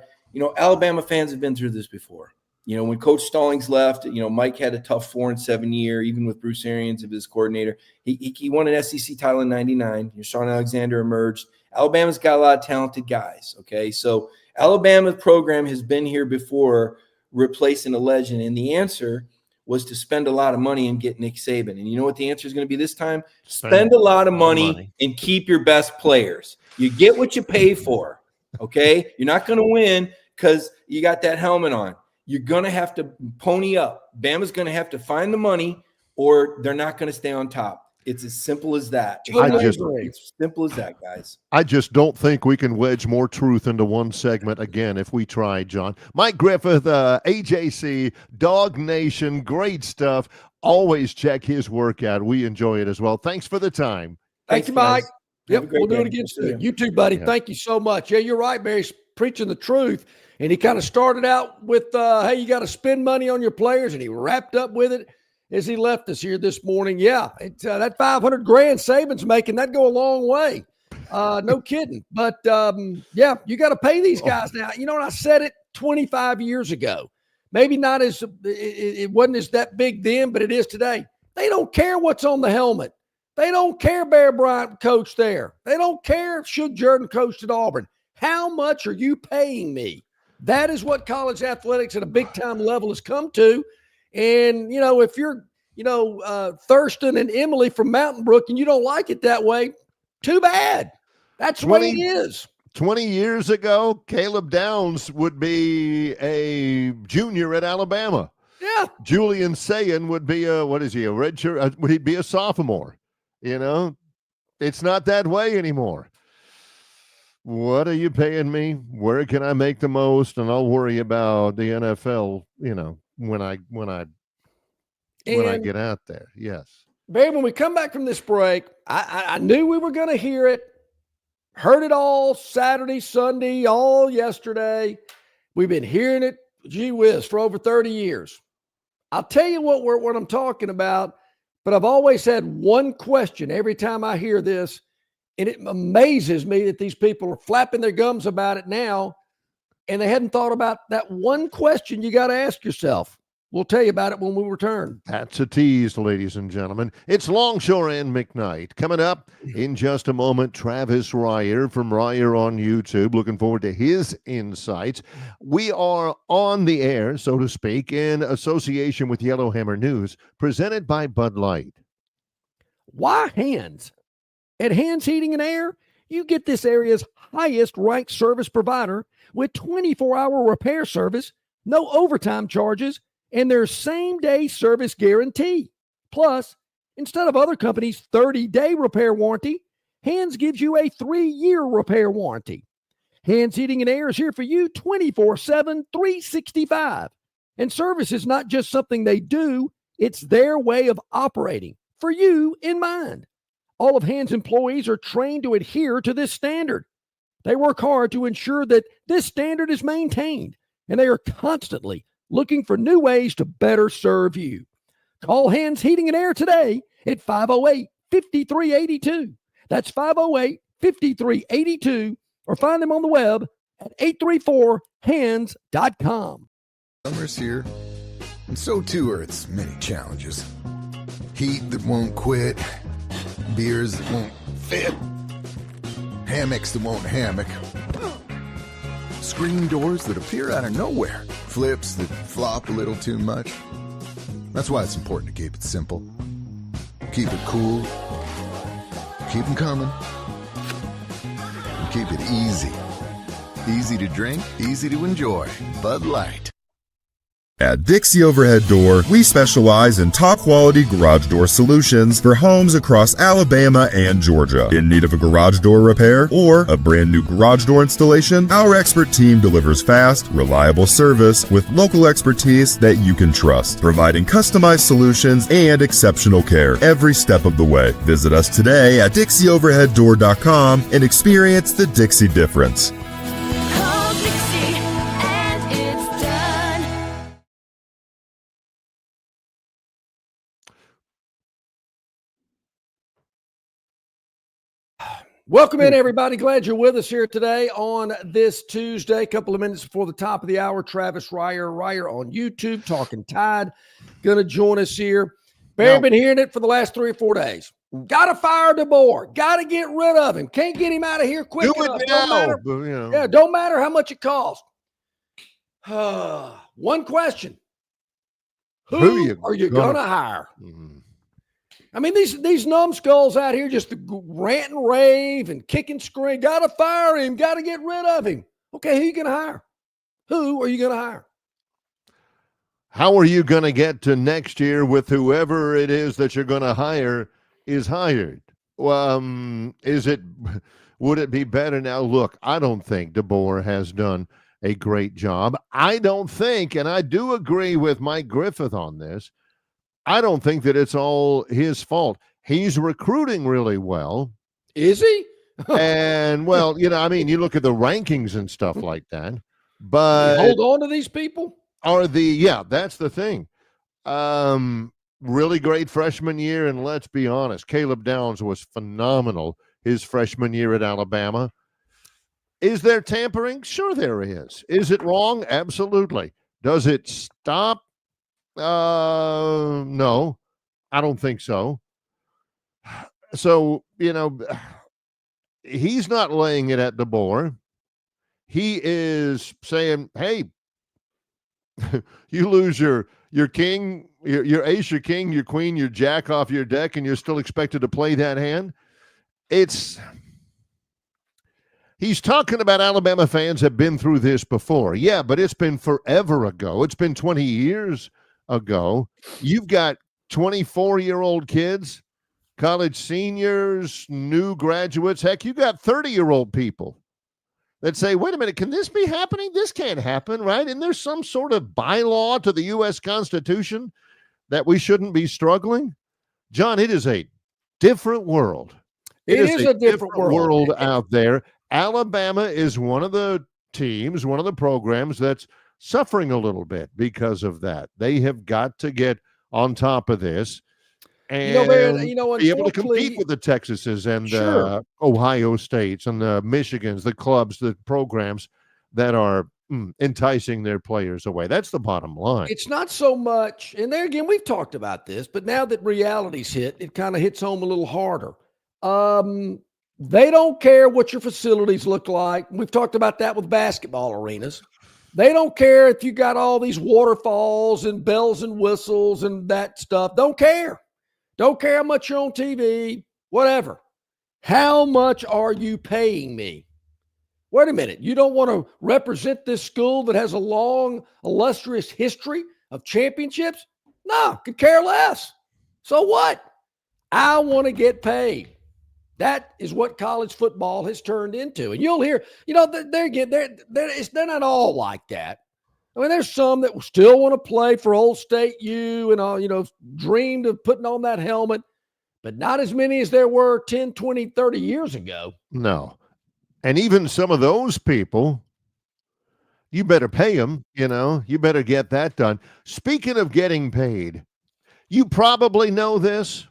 Alabama fans have been through this before. When Coach Stallings left, Mike had a tough 4-7 year, even with Bruce Arians as his coordinator. He won an SEC title in '99. Sean Alexander emerged. Alabama's got a lot of talented guys. Okay, so Alabama's program has been here before, replacing a legend, and the answer was to spend a lot of money and get Nick Saban. And you know what the answer is going to be this time? Spend a lot of money and keep your best players. You get what you pay for. Okay, you're not going to win because you got that helmet on. You're going to have to pony up. Bama's going to have to find the money, or they're not going to stay on top. It's as simple as that. It's simple as that, guys. I just don't think we can wedge more truth into one segment again if we try, John. Mike Griffith, AJC, Dog Nation, great stuff. Always check his work out. We enjoy it as well. Thanks for the time. Thank you, Mike. Yep, we'll do it again soon. You too, buddy. Yeah. Thank you so much. Yeah, you're right, Barry's preaching the truth. And he kind of started out with, hey, you got to spend money on your players, and he wrapped up with it as he left us here this morning. Yeah, that $500,000 Saban's making, that go a long way. No kidding. But, you got to pay these guys now. And I said it 25 years ago. Maybe not it wasn't as that big then, but it is today. They don't care what's on the helmet. They don't care Bear Bryant coached there. They don't care if Shug Jordan coached at Auburn. How much are you paying me? That is what college athletics at a big-time level has come to. And, if you're, Thurston and Emily from Mountain Brook and you don't like it that way, too bad. That's the way it is. 20 years ago, Caleb Downs would be a junior at Alabama. Yeah. Julian Sayin would be a redshirt? Would he be a sophomore? It's not that way anymore. What are you paying me? Where can I make the most? And I'll worry about the NFL, when I get out there. Yes. Babe, when we come back from this break, I knew we were going to hear it. Heard it all Saturday, Sunday, all yesterday. We've been hearing it, gee whiz, for over 30 years. I'll tell you what I'm talking about, but I've always had one question every time I hear this, and it amazes me that these people are flapping their gums about it now, and they hadn't thought about that one question you got to ask yourself. We'll tell you about it when we return. That's a tease, ladies and gentlemen. It's Longshore and McKnight. Coming up in just a moment, Travis Ryer from Ryer on YouTube. Looking forward to his insights. We are on the air, so to speak, in association with Yellowhammer News, presented by Bud Light. Why Hands? At Hands Heating and Air, you get this area's highest ranked service provider with 24-hour repair service, no overtime charges, and their same-day service guarantee. Plus, instead of other companies' 30-day repair warranty, Hands gives you a 3-year repair warranty. Hands Heating and Air is here for you 24/7, 365. And service is not just something they do, it's their way of operating, for you in mind. All of Hands employees are trained to adhere to this standard. They work hard to ensure that this standard is maintained, and they are constantly looking for new ways to better serve you. Call Hands Heating and Air today at 508-5382. That's 508-5382, or find them on the web at 834hands.com. Summer's here, and so too are its many challenges. Heat that won't quit, beers that won't fit, hammocks that won't hammock, screen doors that appear out of nowhere, flips that flop a little too much. That's why it's important to keep it simple. Keep it cool, keep them coming, and keep it easy. Easy to drink, easy to enjoy. Bud Light. At Dixie Overhead Door, we specialize in top-quality garage door solutions for homes across Alabama and Georgia. In need of a garage door repair or a brand new garage door installation, our expert team delivers fast, reliable service with local expertise that you can trust, providing customized solutions and exceptional care every step of the way. Visit us today at DixieOverheadDoor.com and experience the Dixie difference. Welcome in, everybody. Glad you're with us here today on this Tuesday. A couple of minutes before the top of the hour, Travis Ryer on YouTube, Talking Tide, going to join us here. Barry, been hearing it for the last 3 or 4 days. Got to fire DeBoer. Got to get rid of him. Can't get him out of here quick enough. Don't matter how much it costs. One question. Who are you going to hire? Mm-hmm. I mean, these numbskulls out here just rant and rave and kick and scream. Got to fire him. Got to get rid of him. Okay, who are you going to hire? Who are you going to hire? How are you going to get to next year with whoever it is that you're going to hire is hired? Would it be better now? Look, I don't think DeBoer has done a great job. I don't think, and I do agree with Mike Griffith on this, I don't think that it's all his fault. He's recruiting really well. Is he? And, well, you look at the rankings and stuff like that. But hold on to these people? That's the thing. Really great freshman year, and let's be honest, Caleb Downs was phenomenal his freshman year at Alabama. Is there tampering? Sure there is. Is it wrong? Absolutely. Does it stop? No, I don't think so. So, he's not laying it at the board. He is saying, hey, you lose your king, your ace, your king, your queen, your jack off your deck, and you're still expected to play that hand. He's talking about Alabama fans have been through this before. Yeah, but it's been forever ago. It's been 20 years ago. You've got 24-year-old kids, college seniors, new graduates. Heck, you got 30-year-old people that say, wait a minute, can this be happening? This can't happen, right? And there's some sort of bylaw to the U.S. Constitution that we shouldn't be struggling. John, it is a different world. It is a different world out there. Alabama is one of the teams, one of the programs that's suffering a little bit because of that. They have got to get on top of this and be able to compete with the Texases and the Ohio States and the Michigans, the clubs, the programs that are enticing their players away. That's the bottom line. It's not so much, and there again, we've talked about this, but now that reality's hit, it kind of hits home a little harder. They don't care what your facilities look like. We've talked about that with basketball arenas. They don't care if you got all these waterfalls and bells and whistles and that stuff. Don't care. Don't care how much you're on TV, whatever. How much are you paying me? Wait a minute. You don't want to represent this school that has a long, illustrious history of championships? No, could care less. So what? I want to get paid. That is what college football has turned into. And you'll hear, they're not all like that. I mean, there's some that still want to play for Old State U and all, dreamed of putting on that helmet, but not as many as there were 10, 20, 30 years ago. No. And even some of those people, you better pay them, you better get that done. Speaking of getting paid, you probably know this.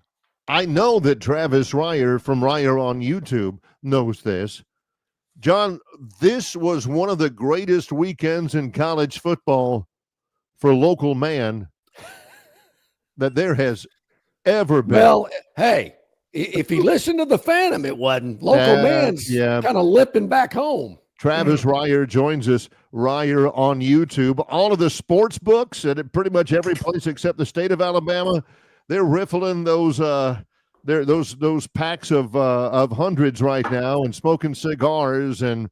I know that Travis Ryer from Ryer on YouTube knows this. John, this was one of the greatest weekends in college football for local man that there has ever been. Well, hey, if he listened to the Phantom, it wasn't. Local man's kind of lipping back home. Travis Ryer joins us, Ryer on YouTube. All of the sports books at pretty much every place except the state of Alabama, they're riffling those packs of hundreds right now and smoking cigars and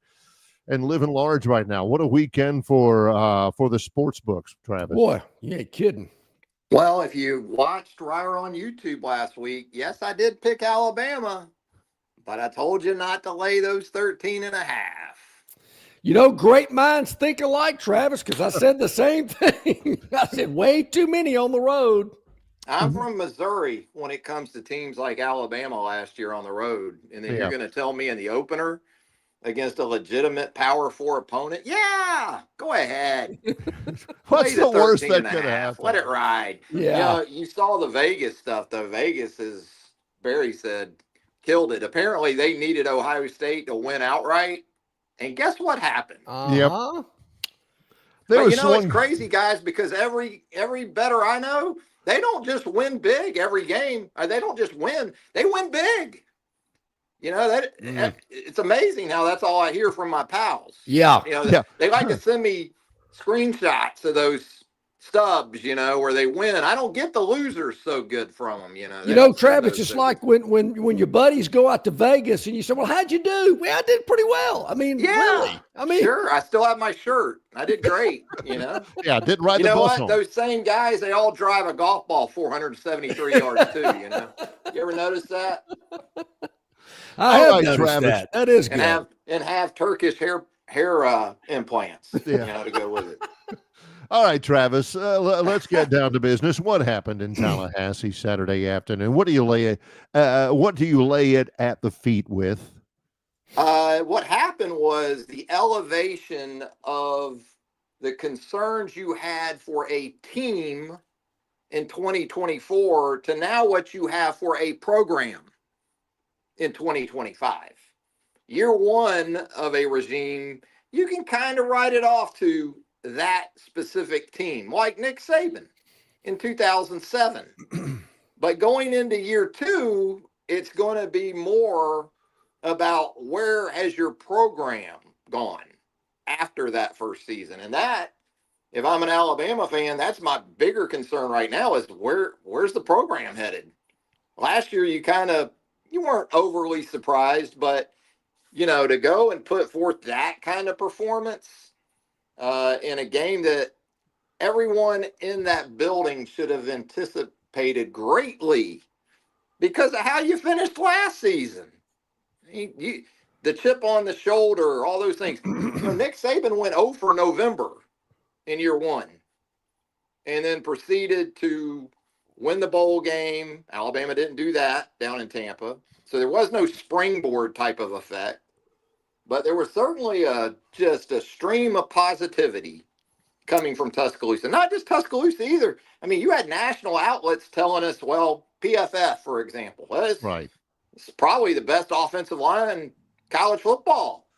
living large right now. What a weekend for the sports books, Travis. Boy, you ain't kidding. Well, if you watched Ryer on YouTube last week, yes, I did pick Alabama, but I told you not to lay those 13.5. Great minds think alike, Travis, because I said the same thing. I said way too many on the road. I'm from Missouri when it comes to teams like Alabama last year on the road. And then you're going to tell me in the opener against a legitimate Power 4 opponent, yeah, go ahead. What's the worst that could happen? Let it ride. Yeah. You saw the Vegas stuff, though. Vegas, as Barry said, killed it. Apparently, they needed Ohio State to win outright. And guess what happened? Uh-huh. But it's crazy, guys, because every bettor I know, they don't just win big every game. Or they don't just win. They win big. It's amazing how that's all I hear from my pals. Yeah. They like to send me screenshots of those stubs, where they win. I don't get the losers so good from them, Travis, it's like when your buddies go out to Vegas and you say, well, how'd you do? Well, I did pretty well. I mean, really? Sure. I still have my shirt. I did great, Yeah, I did ride the bus what? home. Those same guys, they all drive a golf ball 473 yards too, You ever notice that? I have noticed that. That is good. And have Turkish hair implants, to go with it. All right, Travis, let's get down to business. What happened in Tallahassee Saturday afternoon? What do you lay it at the feet with? What happened was the elevation of the concerns you had for a team in 2024 to now what you have for a program in 2025. Year one of a regime, you can kind of write it off to that specific team, like Nick Saban in 2007. But going into year two, it's going to be more about where has your program gone after that first season. And that, if I'm an Alabama fan, that's my bigger concern right now is where's the program headed? Last year, you weren't overly surprised, but, to go and put forth that kind of performance in a game that everyone in that building should have anticipated greatly because of how you finished last season. The chip on the shoulder, all those things. Nick Saban went 0 for November in year one and then proceeded to win the bowl game. Alabama didn't do that down in Tampa. So there was no springboard type of effect. But there was certainly just a stream of positivity coming from Tuscaloosa. Not just Tuscaloosa either. I mean, you had national outlets telling us, well, PFF, for example. Right. It's probably the best offensive line in college football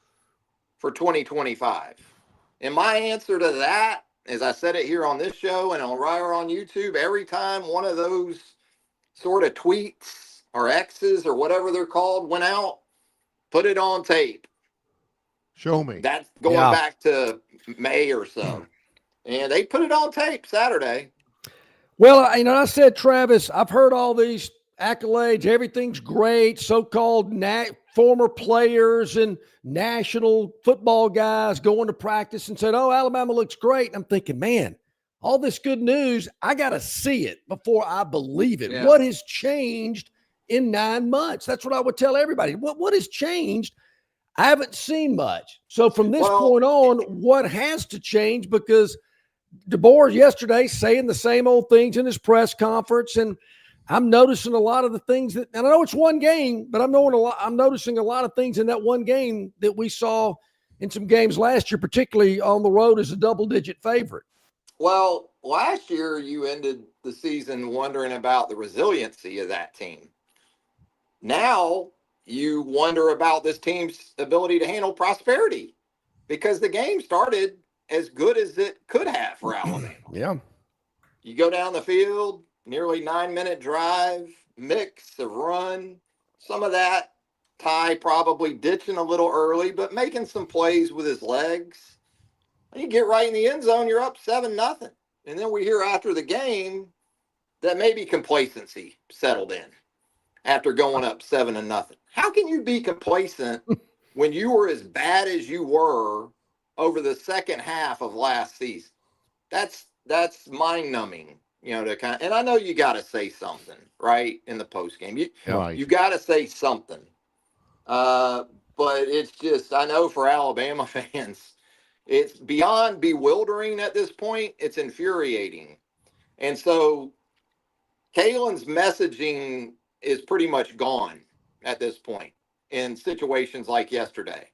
for 2025. And my answer to that, as I said it here on this show and on Ryer on YouTube, every time one of those sort of tweets or X's or whatever they're called went out, put it on tape. Show me. That's going back to May or so. And they put it on tape Saturday. Well, I said, Travis, I've heard all these accolades. Everything's great. So-called former players and national football guys going to practice and said, oh, Alabama looks great. And I'm thinking, man, all this good news, I got to see it before I believe it. Yeah. What has changed in 9 months? That's what I would tell everybody. What has changed? I haven't seen much. So from this point on, what has to change? Because DeBoer yesterday saying the same old things in his press conference, and I'm noticing a lot of the things and I know it's one game, but I'm noticing a lot of things in that one game that we saw in some games last year, particularly on the road as a double-digit favorite. Well, last year you ended the season wondering about the resiliency of that team. Now you wonder about this team's ability to handle prosperity because the game started as good as it could have for Alabama. Yeah. You go down the field, nearly 9-minute drive, mix of run, some of that Ty probably ditching a little early, but making some plays with his legs. And you get right in the end zone, you're up 7-0. And then we hear after the game that maybe complacency settled in after going up 7-0. How can you be complacent when you were as bad as you were over the second half of last season? That's mind-numbing, and I know you got to say something, right, in the postgame. You got to say something. But it's just, I know for Alabama fans, it's beyond bewildering at this point. It's infuriating. And so Kalen's messaging is pretty much gone at this point in situations like yesterday.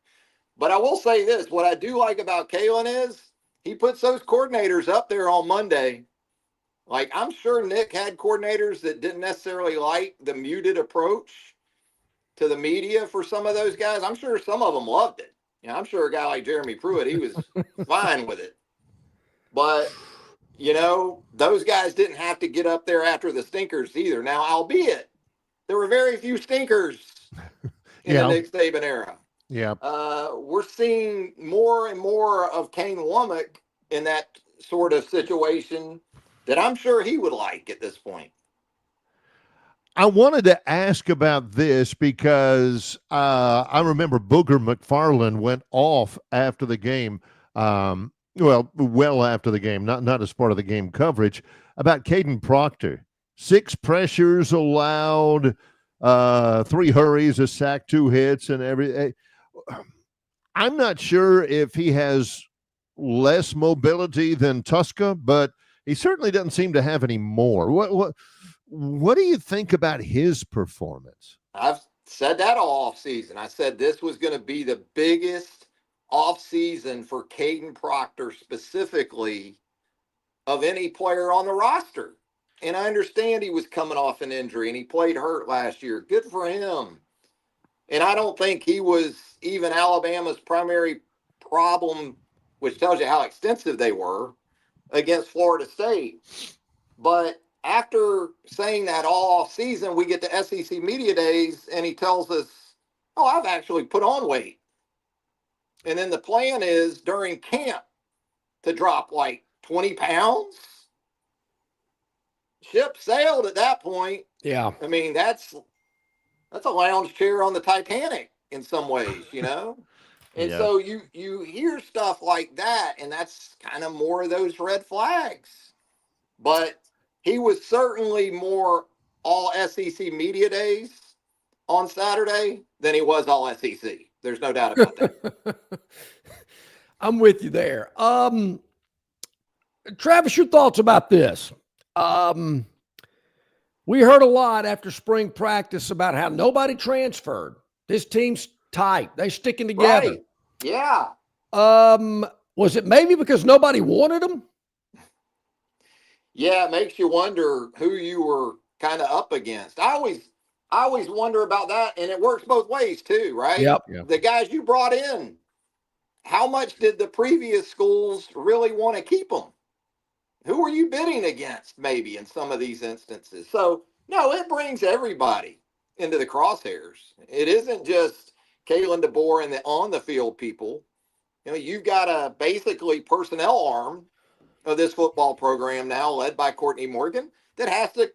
But I will say this, what I do like about Kalen is he puts those coordinators up there on Monday. Like, I'm sure Nick had coordinators that didn't necessarily like the muted approach to the media for some of those guys. I'm sure some of them loved it. I'm sure a guy like Jeremy Pruitt, he was fine with it. But, those guys didn't have to get up there after the stinkers either. Now, albeit, there were very few stinkers in the Nick Saban era. Yeah. We're seeing more and more of Kane Womack in that sort of situation that I'm sure he would like at this point. I wanted to ask about this because I remember Booger McFarland went off after the game, well after the game, not as part of the game coverage, about Caden Proctor. 6 pressures allowed, 3 hurries, a sack, 2 hits, and everything. I'm not sure if he has less mobility than Tuska, but he certainly doesn't seem to have any more. What do you think about his performance? I've said that all offseason. I said this was going to be the biggest offseason for Caden Proctor specifically of any player on the roster. And I understand he was coming off an injury and he played hurt last year. Good for him. And I don't think he was even Alabama's primary problem, which tells you how extensive they were against Florida State. But after saying that all off season, we get to SEC Media Days and he tells us, oh, I've actually put on weight. And then the plan is during camp to drop like 20 pounds. Ship sailed at that point. Yeah. I mean, that's a lounge chair on the Titanic in some ways, And Yeah. so you hear stuff like that, and that's kind of more of those red flags. But he was certainly more all SEC Media Days on Saturday than he was all SEC. There's no doubt about that. I'm with you there. Travis, your thoughts about this? We heard a lot after spring practice about how nobody transferred. This team's tight. They're sticking together. Right. Yeah. Was it maybe because nobody wanted them? Yeah, it makes you wonder who you were kind of up against. I always wonder about that, and it works both ways too, right? Yep. The guys you brought in, how much did the previous schools really want to keep them? Who are you bidding against, maybe, in some of these instances? So, no, it brings everybody into the crosshairs. It isn't just Kalen DeBoer and the on-the-field people. You've got a basically personnel arm of this football program now, led by Courtney Morgan, that has to,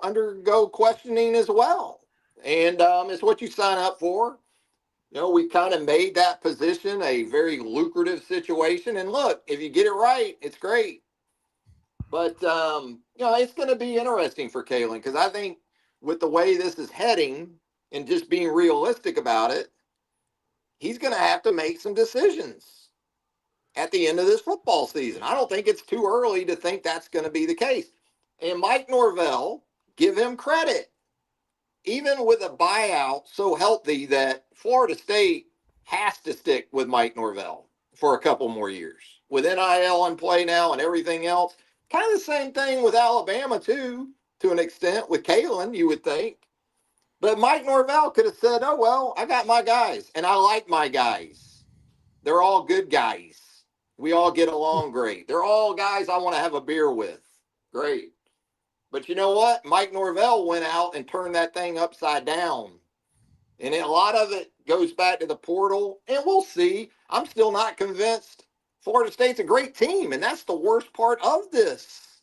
undergo questioning as well. And it's what you sign up for. We kind of made that position a very lucrative situation. And look, if you get it right, it's great. But, it's going to be interesting for Kalen, because I think with the way this is heading and just being realistic about it, he's going to have to make some decisions at the end of this football season. I don't think it's too early to think that's going to be the case. And Mike Norvell, give him credit. Even with a buyout so healthy that Florida State has to stick with Mike Norvell for a couple more years. With NIL in play now and everything else, kind of the same thing with Alabama too, to an extent, with Kalen, you would think. But Mike Norvell could have said, oh, well, I got my guys, and I like my guys. They're all good guys. We all get along great. They're all guys I want to have a beer with. Great. But you know what? Mike Norvell went out and turned that thing upside down. And a lot of it goes back to the portal. And we'll see. I'm still not convinced Florida State's a great team. And that's the worst part of this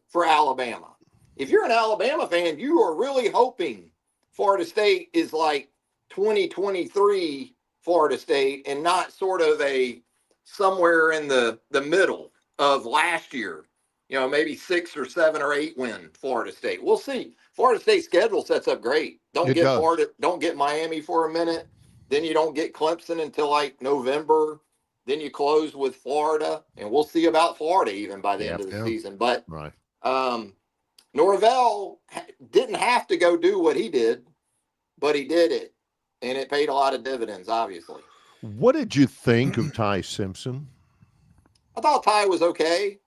for Alabama. If you're an Alabama fan, you are really hoping Florida State is like 2023 Florida State and not sort of a somewhere in the middle of last year, maybe 6 or 7 or 8 win Florida State. We'll see. Florida State's schedule sets up great. Don't get Miami for a minute. Then you don't get Clemson until like November. Then you close with Florida, and we'll see about Florida even by the end of the season. But right. Norvell didn't have to go do what he did, but he did it, and it paid a lot of dividends, obviously. What did you think of Ty Simpson? I thought Ty was okay.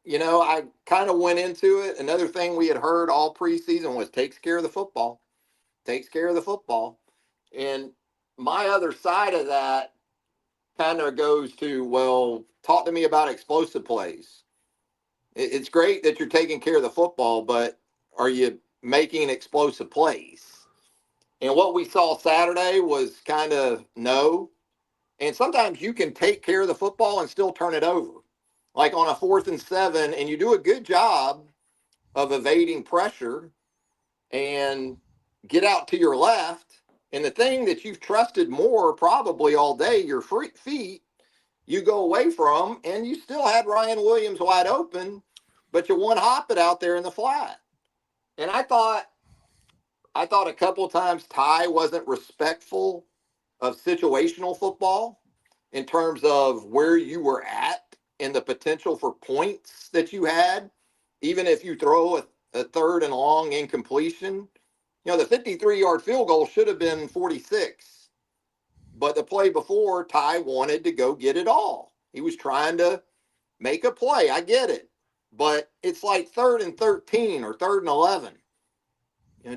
I kind of went into it. Another thing we had heard all preseason was takes care of the football. Takes care of the football. And my other side of that kind of goes to, well, talk to me about explosive plays. It's great that you're taking care of the football, but are you making explosive plays? And what we saw Saturday was kind of no. And sometimes you can take care of the football and still turn it over. Like on a 4th and 7, and you do a good job of evading pressure and get out to your left. And the thing that you've trusted more probably all day, your feet, you go away from, and you still had Ryan Williams wide open, but you one-hop it out there in the flat. And I thought a couple of times Ty wasn't respectful of situational football in terms of where you were at and the potential for points that you had, even if you throw a 3rd and long incompletion. The 53-yard field goal should have been 46. But the play before, Ty wanted to go get it all. He was trying to make a play. I get it. But it's like 3rd and 13 or 3rd and 11.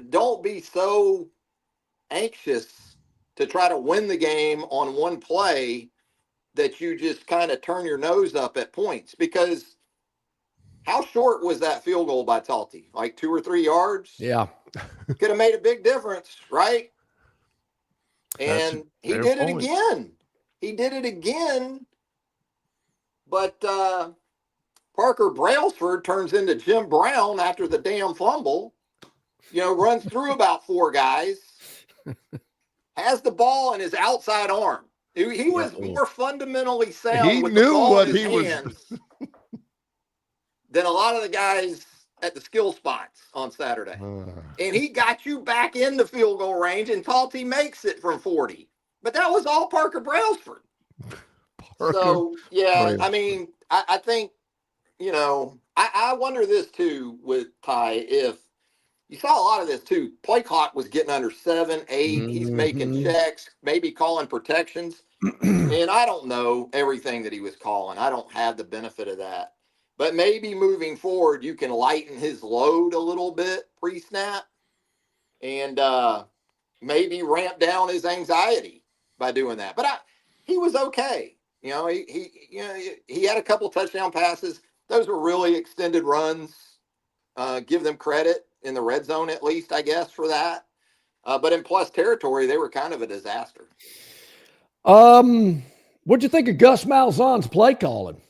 Don't be so anxious to try to win the game on one play that you just kind of turn your nose up at points, because How short was that field goal by Talty? Like 2 or 3 yards? Yeah. Could have made a big difference, right? And he did it again. He did it again. But Parker Brailsford turns into Jim Brown after the damn fumble. Runs through about 4 guys. Has the ball in his outside arm. He was more fundamentally sound with the ball in his hands than a lot of the guys at the skill spots on Saturday. And he got you back in the field goal range, and Talty makes it from 40. But that was all Parker Brailsford. So, yeah, I mean, I think, I wonder this too with Ty, if you saw a lot of this too. Play clock was getting under 7, 8. He's making checks, maybe calling protections. And I don't know everything that he was calling. I don't have the benefit of that. But maybe moving forward, you can lighten his load a little bit pre-snap and maybe ramp down his anxiety by doing that. But he was okay. He had a couple touchdown passes. Those were really extended runs. Give them credit in the red zone, at least, I guess, for that. But in plus territory, they were kind of a disaster. What'd you think of Gus Malzahn's play calling?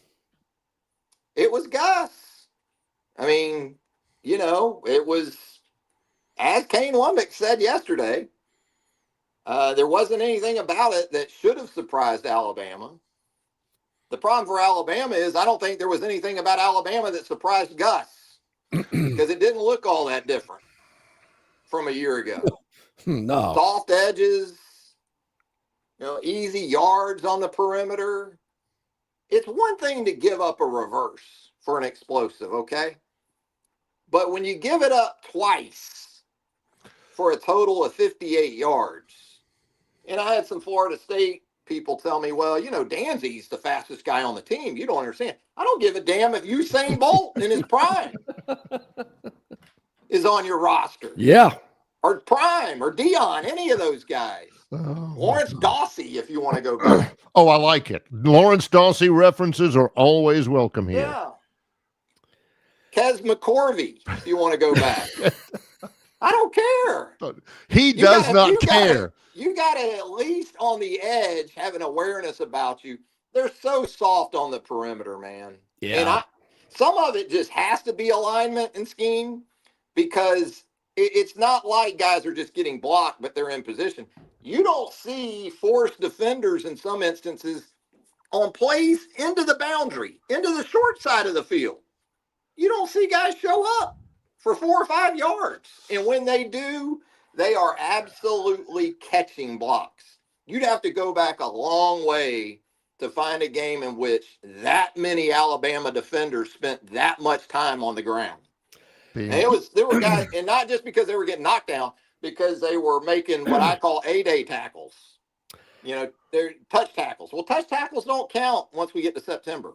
It was Gus. I mean, it was, as Kane Lumbick said yesterday, there wasn't anything about it that should have surprised Alabama. The problem for Alabama is I don't think there was anything about Alabama that surprised Gus because it didn't look all that different from a year ago. No. Soft edges, easy yards on the perimeter. It's one thing to give up a reverse for an explosive, okay? But when you give it up twice for a total of 58 yards, and I had some Florida State people tell me, well, Danzy's the fastest guy on the team. You don't understand. I don't give a damn if Usain Bolt in his prime is on your roster. Yeah. Or Prime or Dion, any of those guys. Lawrence Dawsey, if you want to go back. Oh, I like it. Lawrence Dawsey references are always welcome here. Yeah. Kez McCorvey, if you want to go back. I don't care. He does not care. You got to at least on the edge have an awareness about you. They're so soft on the perimeter, man. Yeah. And some of it just has to be alignment and scheme because it's not like guys are just getting blocked, but they're in position. You don't see forced defenders in some instances on plays into the boundary, into the short side of the field. You don't see guys show up for 4 or 5 yards. And when they do, they are absolutely catching blocks. You'd have to go back a long way to find a game in which that many Alabama defenders spent that much time on the ground. And there were guys, and not just because they were getting knocked down, because they were making what I call A-day tackles. They're touch tackles. Well, touch tackles don't count once we get to September.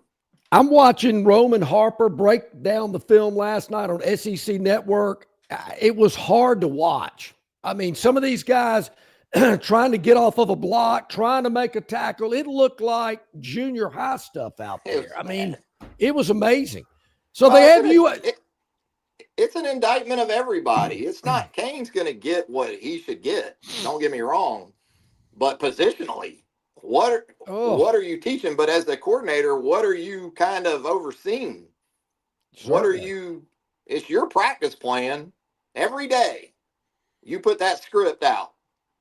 I'm watching Roman Harper break down the film last night on SEC Network. It was hard to watch. I mean, some of these guys trying to get off of a block, trying to make a tackle. It looked like junior high stuff out there. I mean, it was amazing. So they have you. It's an indictment of everybody. It's not Kane's going to get what he should get. Don't get me wrong. But positionally, what are you teaching? But as the coordinator, what are you kind of overseeing? Sure. What are you? It's your practice plan every day. You put that script out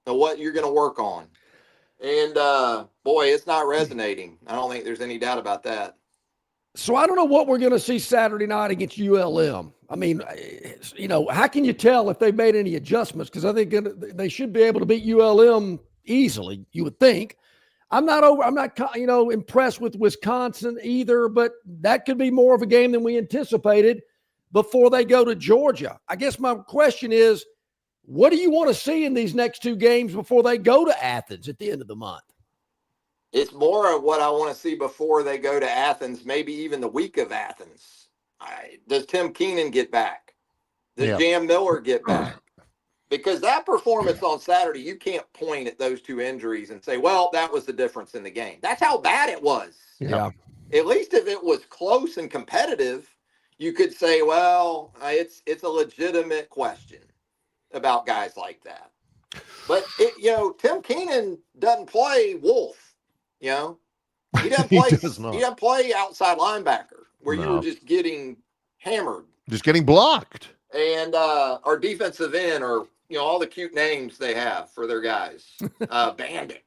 of what you're going to work on. And, boy, it's not resonating. I don't think there's any doubt about that. So I don't know what we're going to see Saturday night against ULM. I mean, how can you tell if they've made any adjustments? Because I think they should be able to beat ULM easily, you would think. I'm not impressed with Wisconsin either, but that could be more of a game than we anticipated before they go to Georgia. I guess my question is, what do you want to see in these next 2 games before they go to Athens at the end of the month? It's more of what I want to see before they go to Athens, maybe even the week of Athens. Does Tim Keenan get back? Does Jam Miller get back? Because that performance on Saturday, you can't point at those 2 injuries and say, well, that was the difference in the game. That's how bad it was. Yeah. At least if it was close and competitive, you could say, well, it's a legitimate question about guys like that. But Tim Keenan doesn't play Wolf. He doesn't play. He does not. He doesn't play outside linebacker where you No. were just getting hammered. Just getting blocked. And our defensive end, or all the cute names they have for their guys, Bandit.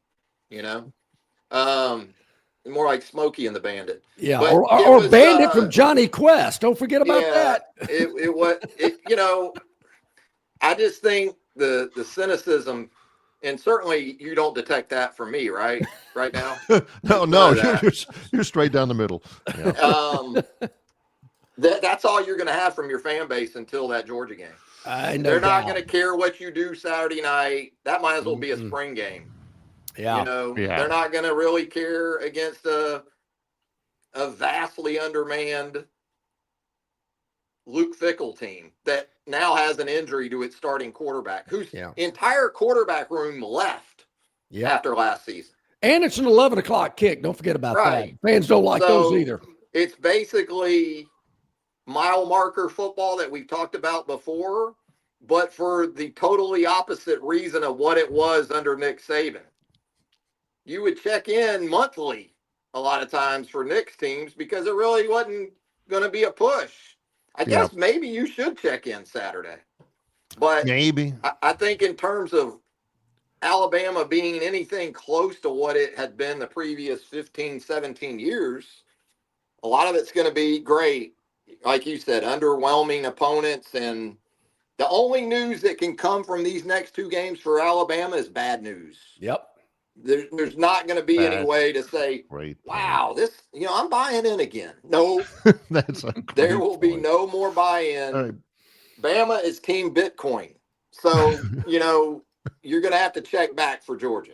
More like Smokey and the Bandit. Yeah, But or Bandit from Johnny Quest. Don't forget about that. I just think the cynicism, and certainly you don't detect that from me, right now. No, you're straight down the middle. Yeah. That's all you're going to have from your fan base until that Georgia game. They're not going to care what you do Saturday night. That might as well be a spring game. Yeah. They're not going to really care against a vastly undermanned Luke Fickell team that now has an injury to its starting quarterback, whose entire quarterback room left after last season. And it's an 11 o'clock kick. Don't forget about that. Fans don't like those either. It's basically mile marker football that we've talked about before, but for the totally opposite reason of what it was under Nick Saban. You would check in monthly a lot of times for Nick's teams because it really wasn't going to be a push. I guess maybe you should check in Saturday. But maybe I think in terms of Alabama being anything close to what it had been the previous 15, 17 years, a lot of it's going to be great. Like you said, underwhelming opponents. And the only news that can come from these next two games for Alabama is bad news. Yep. There's not going to be any way to say, wow, this, I'm buying in again. No, there will be no more buy-in. Right. Bama is team Bitcoin. So, you're going to have to check back for Georgia.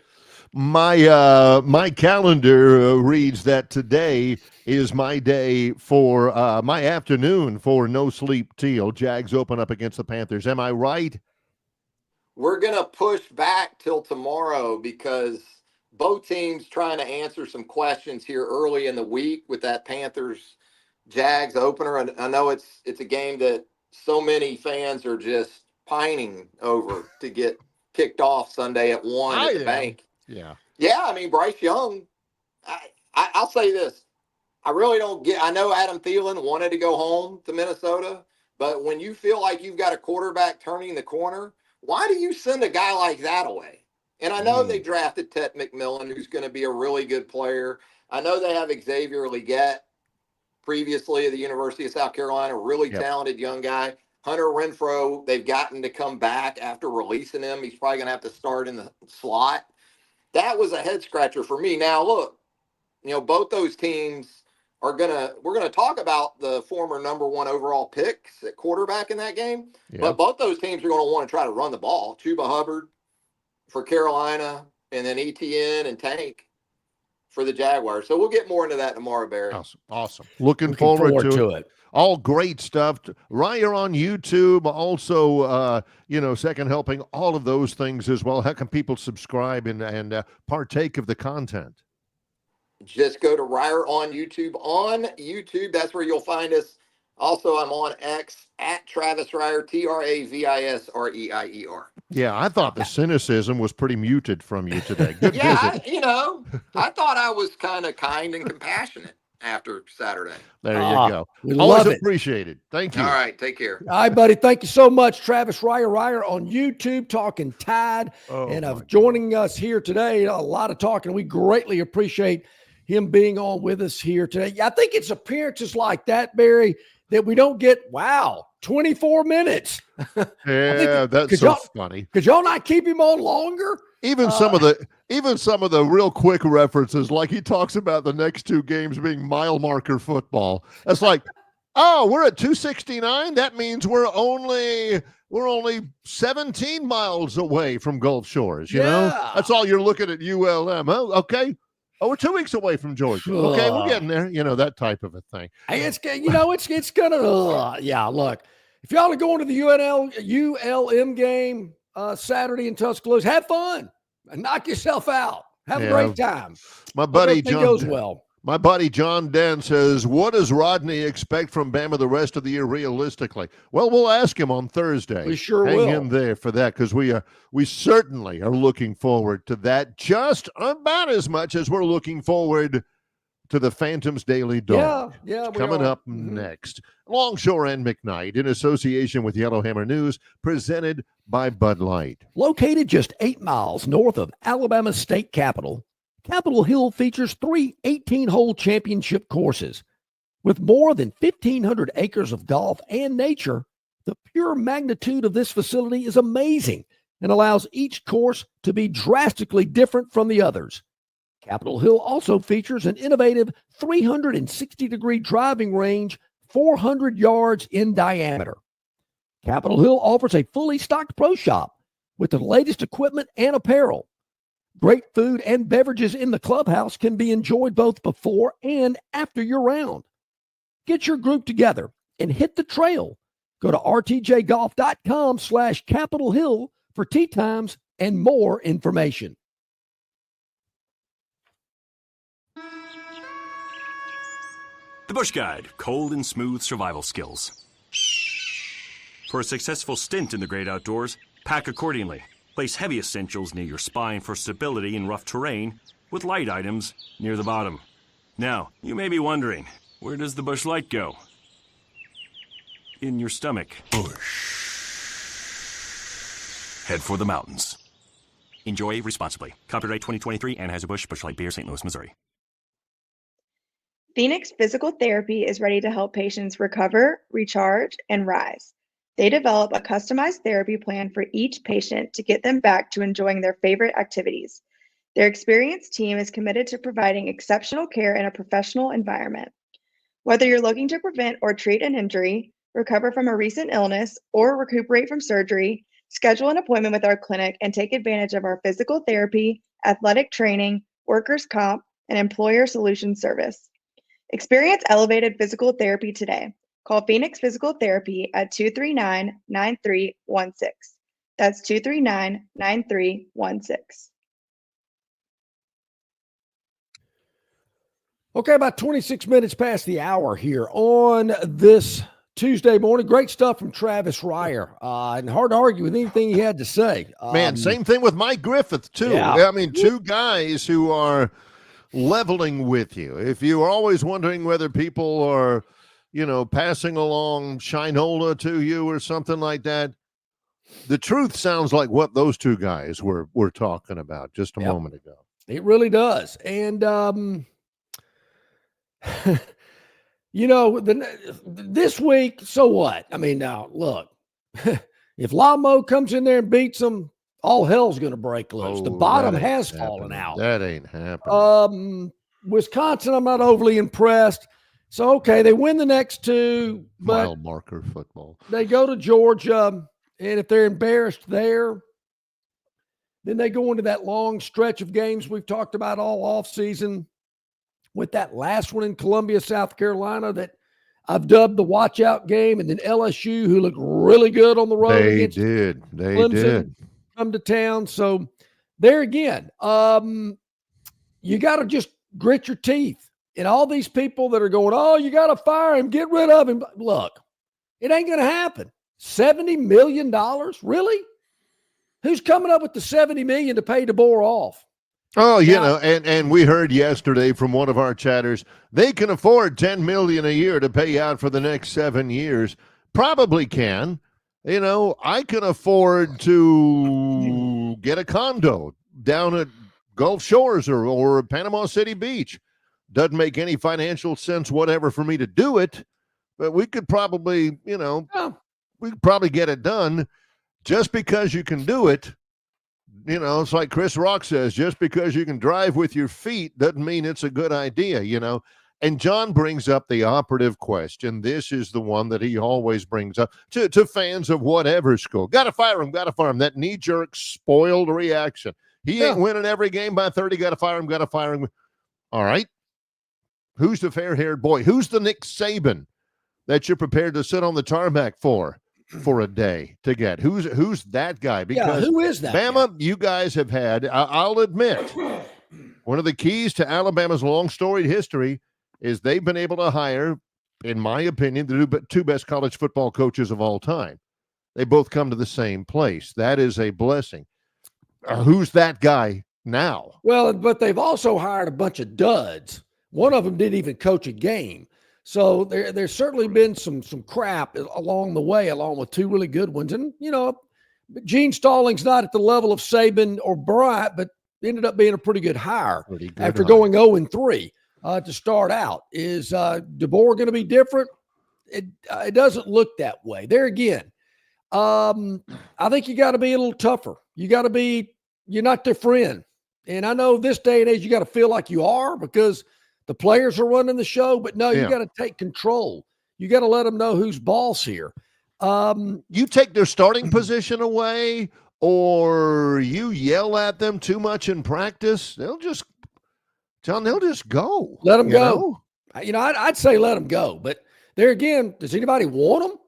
My calendar reads that today is my day for my afternoon for no sleep teal. Jags open up against the Panthers. Am I right? We're going to push back till tomorrow because both teams trying to answer some questions here early in the week with that Panthers-Jags opener. And I know it's a game that so many fans are just pining over to get kicked off Sunday at 1 at the bank. Yeah. Yeah, I mean, Bryce Young, I'll say this. I really don't get – I know Adam Thielen wanted to go home to Minnesota, but when you feel like you've got a quarterback turning the corner – why do you send a guy like that away? And I know they drafted Ted McMillan, who's going to be a really good player. I know they have Xavier Legette, previously at the University of South Carolina, really talented young guy. Hunter Renfrow, they've gotten to come back after releasing him. He's probably going to have to start in the slot. That was a head scratcher for me. Now, look, both those teams we're going to talk about the former number 1 overall picks at quarterback in that game, but both those teams are going to want to try to run the ball. Chuba Hubbard for Carolina, and then ETN and Tank for the Jaguars. So we'll get more into that tomorrow, Barry. Awesome. Looking forward to it. All great stuff. Ryer on YouTube, also, Second Helping, all of those things as well. How can people subscribe and partake of the content? Just go to Ryer on YouTube. On YouTube, that's where you'll find us. Also, I'm on X at Travis Ryer, TravisReier. Yeah, I thought the cynicism was pretty muted from you today. Good visit. I thought I was kind and compassionate after Saturday. There you go. We Always love it. Appreciated. Thank you. All right, take care. All right, buddy. Thank you so much, Travis Ryer on YouTube, talking Tide, and joining us here today. A lot of talking. We greatly appreciate him being on with us here today. I think it's appearances like that, Barry, that we don't get, 24 minutes. Yeah, that's so funny. Could y'all not keep him on longer? Even some of the real quick references, like he talks about the next two games being mile marker football. That's like, we're at 269. That means we're only 17 miles away from Gulf Shores. You know, that's all you're looking at ULM. Oh, okay. Oh, we're 2 weeks away from Georgia. Okay, we're getting there. That type of a thing. Hey, it's gonna. Look, if y'all are going to the ULM game Saturday in Tuscaloosa, have fun and knock yourself out. Have a great time. My buddy John goes well. My buddy John Den says, what does Rodney expect from Bama the rest of the year realistically? Well, we'll ask him on Thursday. We sure Hang will. in there for that, because we certainly are looking forward to that just about as much as we're looking forward to the Phantoms Daily Dog. Yeah, Coming up next. Longshore and McKnight, in association with Yellowhammer News, presented by Bud Light. Located just 8 miles north of Alabama's state capital, Capitol Hill features 3 18-hole championship courses. With more than 1,500 acres of golf and nature, the pure magnitude of this facility is amazing and allows each course to be drastically different from the others. Capitol Hill also features an innovative 360-degree driving range, 400 yards in diameter. Capitol Hill offers a fully stocked pro shop with the latest equipment and apparel. Great food and beverages in the clubhouse can be enjoyed both before and after your round. Get your group together and hit the trail. Go to rtjgolf.com/Capitol Hill for tee times and more information. The Bush Guide, cold and smooth survival skills. For a successful stint in the great outdoors, pack accordingly. Place heavy essentials near your spine for stability in rough terrain, with light items near the bottom. Now, you may be wondering, where does the Bush Light go? In your stomach. Bush. Head for the mountains. Enjoy responsibly. Copyright 2023, Anheuser-Busch, Bush Light Beer, St. Louis, Missouri. Phoenix Physical Therapy is ready to help patients recover, recharge, and rise. They develop a customized therapy plan for each patient to get them back to enjoying their favorite activities. Their experienced team is committed to providing exceptional care in a professional environment. Whether you're looking to prevent or treat an injury, recover from a recent illness, or recuperate from surgery, schedule an appointment with our clinic and take advantage of our physical therapy, athletic training, workers' comp, and employer solutions service. Experience elevated physical therapy today. Call Phoenix Physical Therapy at 239-9316. That's 239-9316. Okay, about 26 minutes past the hour here on this Tuesday morning. Great stuff from Travis Ryer. And hard to argue with anything he had to say. Man, same thing with Mike Griffith, too. Yeah. I mean, two guys who are leveling with you. If you are always wondering whether people are, passing along Shinola to you or something like that, the truth sounds like what those two guys were talking about just a moment ago. It really does. And, this week, so what? I mean, now, look, if Lamo comes in there and beats them, all hell's going to break loose. The bottom has fallen out. That ain't happening. Wisconsin, I'm not overly impressed. So, okay, they win the next two. Mile marker football. They go to Georgia, and if they're embarrassed there, then they go into that long stretch of games we've talked about all offseason with that last one in Columbia, South Carolina that I've dubbed the watch-out game, and then LSU, who looked really good on the road. They did. Come to town. So there again, you got to just grit your teeth. And all these people that are going, oh, you got to fire him, get rid of him. Look, it ain't going to happen. $70 million? Really? Who's coming up with the $70 million to pay DeBoer off? Oh, and we heard yesterday from one of our chatters, they can afford $10 million a year to pay out for the next 7 years. Probably can. I can afford to get a condo down at Gulf Shores or Panama City Beach. Doesn't make any financial sense whatever for me to do it, but we could probably, we could probably get it done. Just because you can do it, it's like Chris Rock says, just because you can drive with your feet doesn't mean it's a good idea, And John brings up the operative question. This is the one that he always brings up to fans of whatever school. Got to fire him, that knee-jerk, spoiled reaction. He ain't winning every game by 30, got to fire him. All right. Who's the fair-haired boy? Who's the Nick Saban that you're prepared to sit on the tarmac for a day to get? Who's that guy? Because who is that Bama, guy? you guys have had, I'll admit, One of the keys to Alabama's long storied history is they've been able to hire, in my opinion, the two best college football coaches of all time. They both come to the same place. That is a blessing. Who's that guy now? Well, but they've also hired a bunch of duds. One of them didn't even coach a game. So there's certainly been some crap along the way, along with two really good ones. And, Gene Stallings not at the level of Saban or Bryant, but ended up being a pretty good hire after going 0-3 to start out. Is DeBoer going to be different? It doesn't look that way. There again, I think you got to be a little tougher. You're not their friend. And I know this day and age, you got to feel like you are because the players are running the show, but no, you got to take control. You got to let them know who's boss here. You take their starting position away or you yell at them too much in practice, they'll just go. Let them go. I'd say let them go. But there again, does anybody want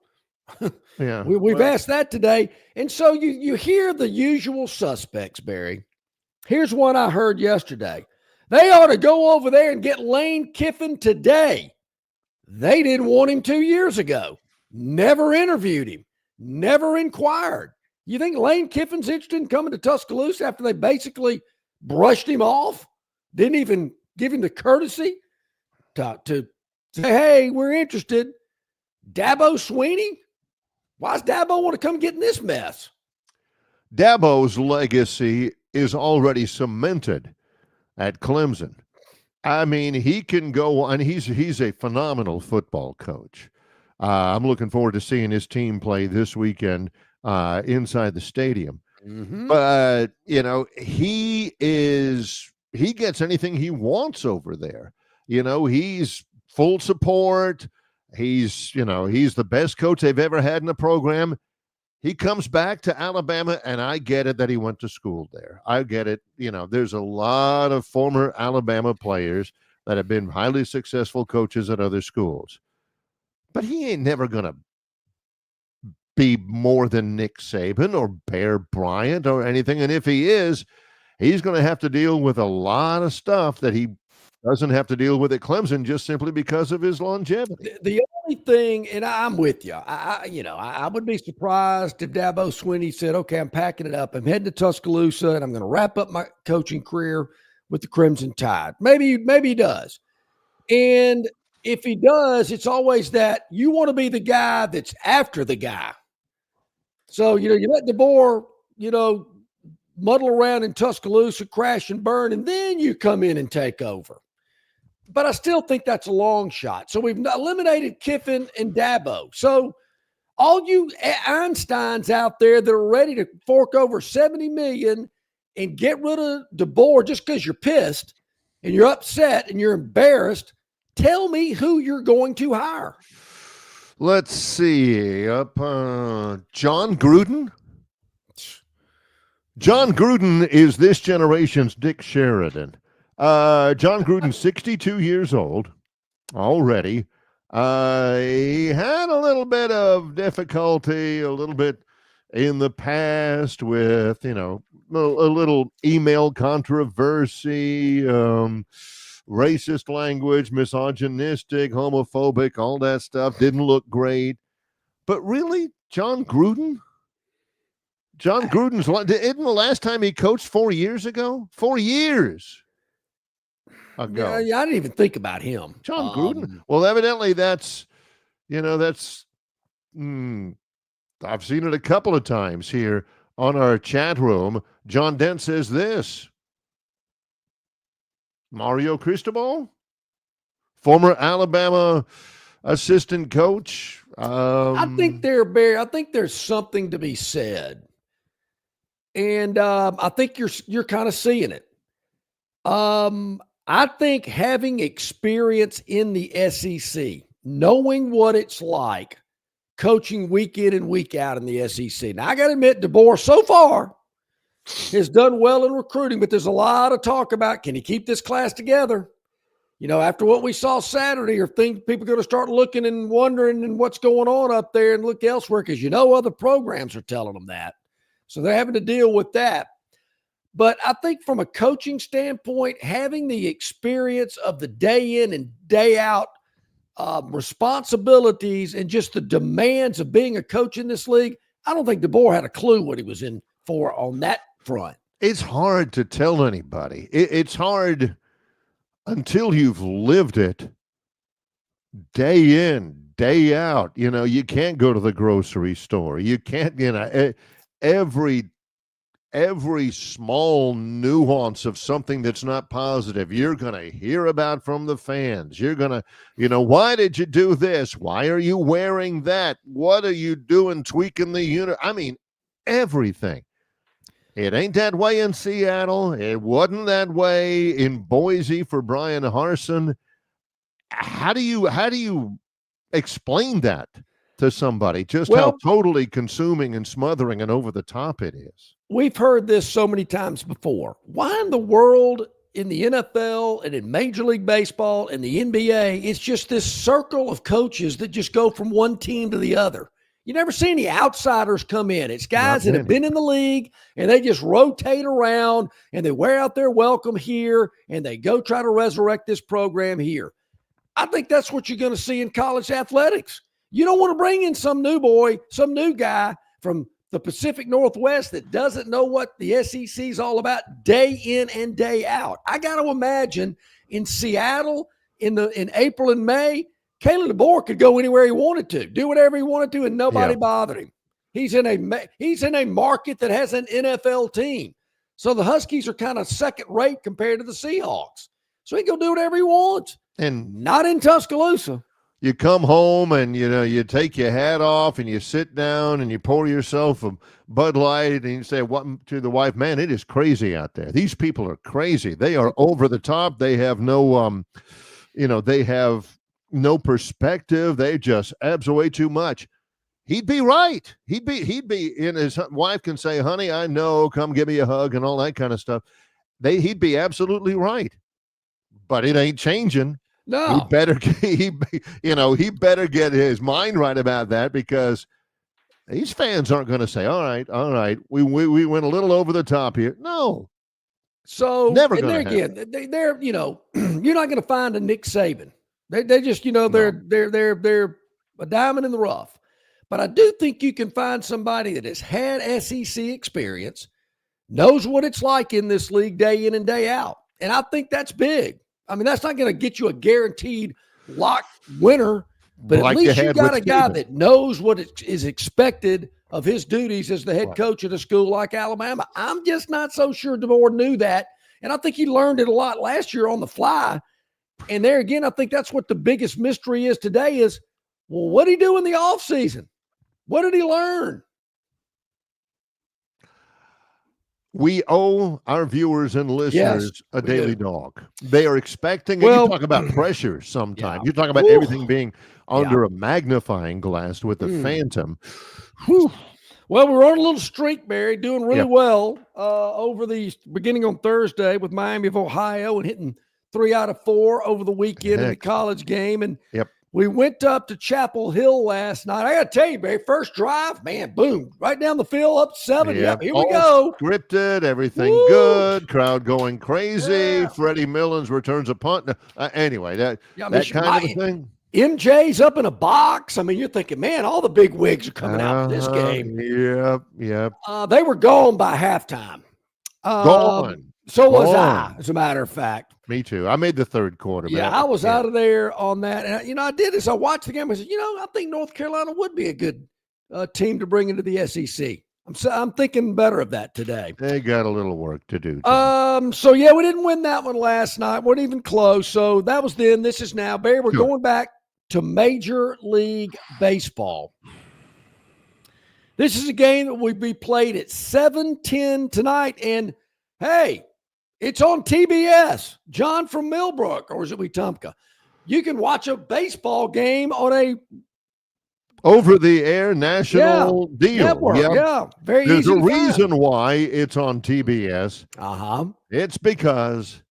them? Yeah. We've asked that today. And so you hear the usual suspects, Barry. Here's one I heard yesterday. They ought to go over there and get Lane Kiffin today. They didn't want him 2 years ago. Never interviewed him. Never inquired. You think Lane Kiffin's interested in coming to Tuscaloosa after they basically brushed him off? Didn't even give him the courtesy to say, hey, we're interested. Dabo Swinney? Why does Dabo want to come get in this mess? Dabo's legacy is already cemented at Clemson. I mean, he can go, and he's a phenomenal football coach. I'm looking forward to seeing his team play this weekend inside the stadium. Mm-hmm. But, he gets anything he wants over there. He's full support. He's the best coach they've ever had in the program. He comes back to Alabama, and I get it that he went to school there. I get it. There's a lot of former Alabama players that have been highly successful coaches at other schools. But he ain't never going to be more than Nick Saban or Bear Bryant or anything. And if he is, he's going to have to deal with a lot of stuff that he doesn't have to deal with at Clemson just simply because of his longevity. The only thing, and I'm with you, I would be surprised if Dabo Swinney said, okay, I'm packing it up. I'm heading to Tuscaloosa, and I'm going to wrap up my coaching career with the Crimson Tide. Maybe he does. And if he does, it's always that you want to be the guy that's after the guy. So, you let DeBoer, muddle around in Tuscaloosa, crash and burn, and then you come in and take over. But I still think that's a long shot. So we've eliminated Kiffin and Dabo. So all you Einsteins out there that are ready to fork over $70 million and get rid of DeBoer just because you're pissed and you're upset and you're embarrassed, tell me who you're going to hire. Let's see. John Gruden? John Gruden is this generation's Dick Sheridan. John Gruden, 62 years old already. He had a little bit of difficulty, a little bit in the past with, a little email controversy, racist language, misogynistic, homophobic, all that stuff. Didn't look great. But really, John Gruden? John Gruden's, isn't the last time he coached 4 years ago? 4 years ago. Yeah, I didn't even think about him. John Gruden. Well, evidently I've seen it a couple of times here on our chat room. John Dent says this. Mario Cristobal, former Alabama assistant coach. I think there's something to be said. And I think you're kind of seeing it. I think having experience in the SEC, knowing what it's like coaching week in and week out in the SEC. Now, I got to admit, DeBoer so far has done well in recruiting, but there's a lot of talk about, can he keep this class together? After what we saw Saturday, are people going to start looking and wondering and what's going on up there and look elsewhere? Because other programs are telling them that. So they're having to deal with that. But I think from a coaching standpoint, having the experience of the day in and day out responsibilities and just the demands of being a coach in this league, I don't think DeBoer had a clue what he was in for on that front. It's hard to tell anybody. It's hard until you've lived it day in, day out. You know, you can't go to the grocery store. You can't, you know, every small nuance of something that's not positive, you're going to hear about from the fans. You're going to, you know, why did you do this? Why are you wearing that? What are you doing tweaking the unit? I mean, everything. It ain't that way in Seattle. It wasn't that way in Boise for Brian Harsin. How do you explain that to somebody? Just how totally consuming and smothering and over the top it is. We've heard this so many times before. Why in the world in the NFL and in Major League Baseball and the NBA, it's just this circle of coaches that just go from one team to the other? You never see any outsiders come in. It's guys that have been in the league, and they just rotate around, and they wear out their welcome here, and they go try to resurrect this program here. I think that's what you're going to see in college athletics. You don't want to bring in some new boy, some new guy from the Pacific Northwest that doesn't know what the SEC is all about day in and day out. I got to imagine in Seattle in April and May, Kalen DeBoer could go anywhere he wanted to, do whatever he wanted to, and nobody bothered him. He's in a market that has an NFL team. So the Huskies are kind of second rate compared to the Seahawks. So he can go do whatever he wants. And not in Tuscaloosa. You come home and, you know, you take your hat off and you sit down and you pour yourself a Bud Light and you say to the wife, man, it is crazy out there. These people are crazy. They are over the top. They have no, they have no perspective. They just absorb way too much. He'd be right. He'd be in. His wife can say, honey, I know, come give me a hug and all that kind of stuff. He'd be absolutely right, but it ain't changing. No, he better get his mind right about that, because these fans aren't going to say, all right, we went a little over the top here. No. So never going to happen. They're you're not going to find a Nick Saban. They just, they're a diamond in the rough. But I do think you can find somebody that has had SEC experience, knows what it's like in this league day in and day out. And I think that's big. I mean, that's not going to get you a guaranteed lock winner, but at least you got a guy that knows what is expected of his duties as the head coach at a school like Alabama. I'm just not so sure DeBoer knew that. And I think he learned it a lot last year on the fly. And there again, I think that's what the biggest mystery is today is, well, what did he do in the offseason? What did he learn? We owe our viewers and listeners a daily dog. They are expecting, and you talk about pressure sometimes. You talk about everything being under a magnifying glass with the Phantom. Whew. Well, we're on a little streak, Barry, doing really well over the beginning on Thursday with Miami of Ohio and hitting 3 out of 4 over the weekend in the college game. And we went up to Chapel Hill last night. I got to tell you, Barry, first drive, man, boom, right down the field, up 7. Yep, here we go. Scripted, everything good, crowd going crazy. Freddie Millens returns a punt. Anyway, that kind of a thing. MJ's up in a box. I mean, you're thinking, man, all the big wigs are coming out for this game. Yep. They were gone by halftime. Gone. So was I, as a matter of fact. Me too. I made the third quarter. Yeah, I was out of there on that. And, I did this. I watched the game. I said, I think North Carolina would be a good team to bring into the SEC. I'm thinking better of that today. They got a little work to do. So, we didn't win that one last night. Weren't even close. So that was then. This is now. Barry, we're going back to Major League Baseball. This is a game that will be played at 7:10 tonight. And, hey, it's on TBS. John from Millbrook, or is it Wetumpka? You can watch a baseball game on a over-the-air national deal. Network. Yeah, very There's easy. There's a reason why it's on TBS. Uh-huh. It's because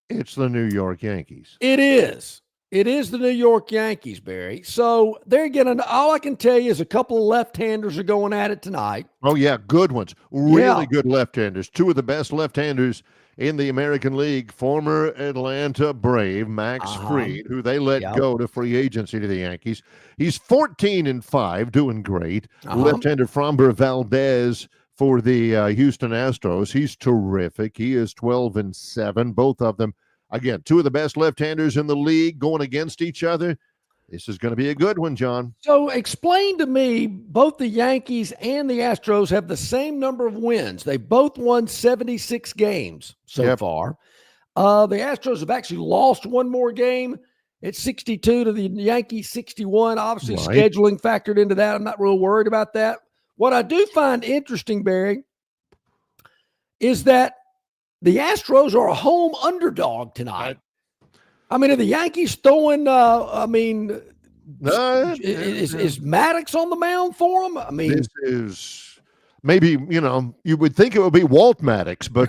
it's the New York Yankees. It is. It is the New York Yankees, Barry. So they're getting, all I can tell you is a couple of left-handers are going at it tonight. Oh, yeah, good ones. Really good left-handers. Two of the best left-handers in the American League. Former Atlanta Brave, Max Fried, who they let go to free agency to the Yankees. He's 14-5, doing great. Left-hander Framber Valdez for the Houston Astros. He's terrific. He is 12-7, both of them. Again, two of the best left-handers in the league going against each other. This is going to be a good one, John. So explain to me, both the Yankees and the Astros have the same number of wins. They both won 76 games so far. The Astros have actually lost one more game. It's 62 to the Yankees 61. Obviously, scheduling factored into that. I'm not real worried about that. What I do find interesting, Barry, is that the Astros are a home underdog tonight. I mean, are the Yankees throwing, is Maddox on the mound for them? I mean, this is maybe, you would think it would be Walt Maddox, but,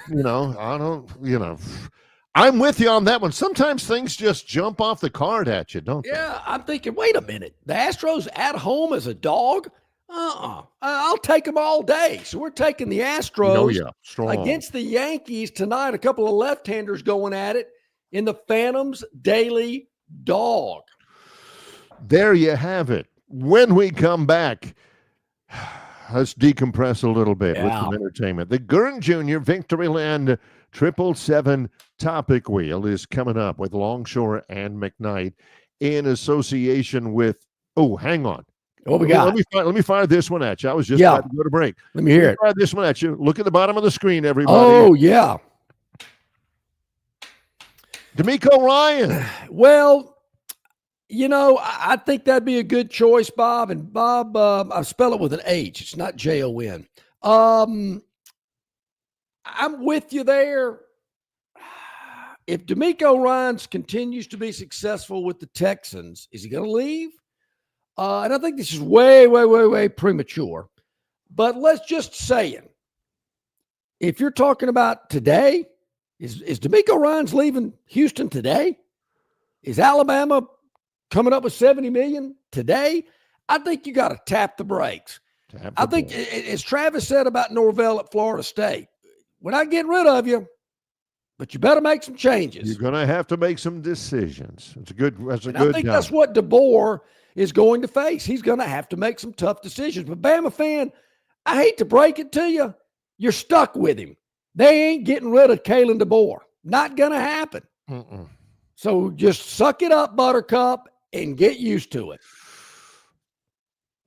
I'm with you on that one. Sometimes things just jump off the card at you, don't they? Yeah, I'm thinking, wait a minute. The Astros at home as a dog? I'll take them all day. So we're taking the Astros against the Yankees tonight. A couple of left-handers going at it in the Phantoms Daily Dog. There you have it. When we come back, let's decompress a little bit with some entertainment. The Gurn Jr. Victoryland 777 Topic Wheel is coming up with Longshore and McKnight in association with, hang on. What we got? Let me fire this one at you. I was just about to go to break. Let me hear it. Fire this one at you. Look at the bottom of the screen, everybody. Oh, yeah. D'Amico Ryan. Well, I think that'd be a good choice, Bob. And Bob, I spell it with an H. It's not Jon. I'm with you there. If D'Amico Ryans continues to be successful with the Texans, is he going to leave? And I think this is way, way, way, way premature. But let's just say it. If you're talking about today, is D'Amico Ryans leaving Houston today? Is Alabama coming up with $70 million today? I think you got to tap the brakes. I think, as Travis said about Norvell at Florida State, we're not getting rid of you, but you better make some changes. You're going to have to make some decisions. That's a good I think that's what DeBoer is going to face. He's going to have to make some tough decisions. But Bama fan, I hate to break it to you, you're stuck with him. They ain't getting rid of Kalen DeBoer. Not going to happen. So just suck it up, Buttercup, and get used to it.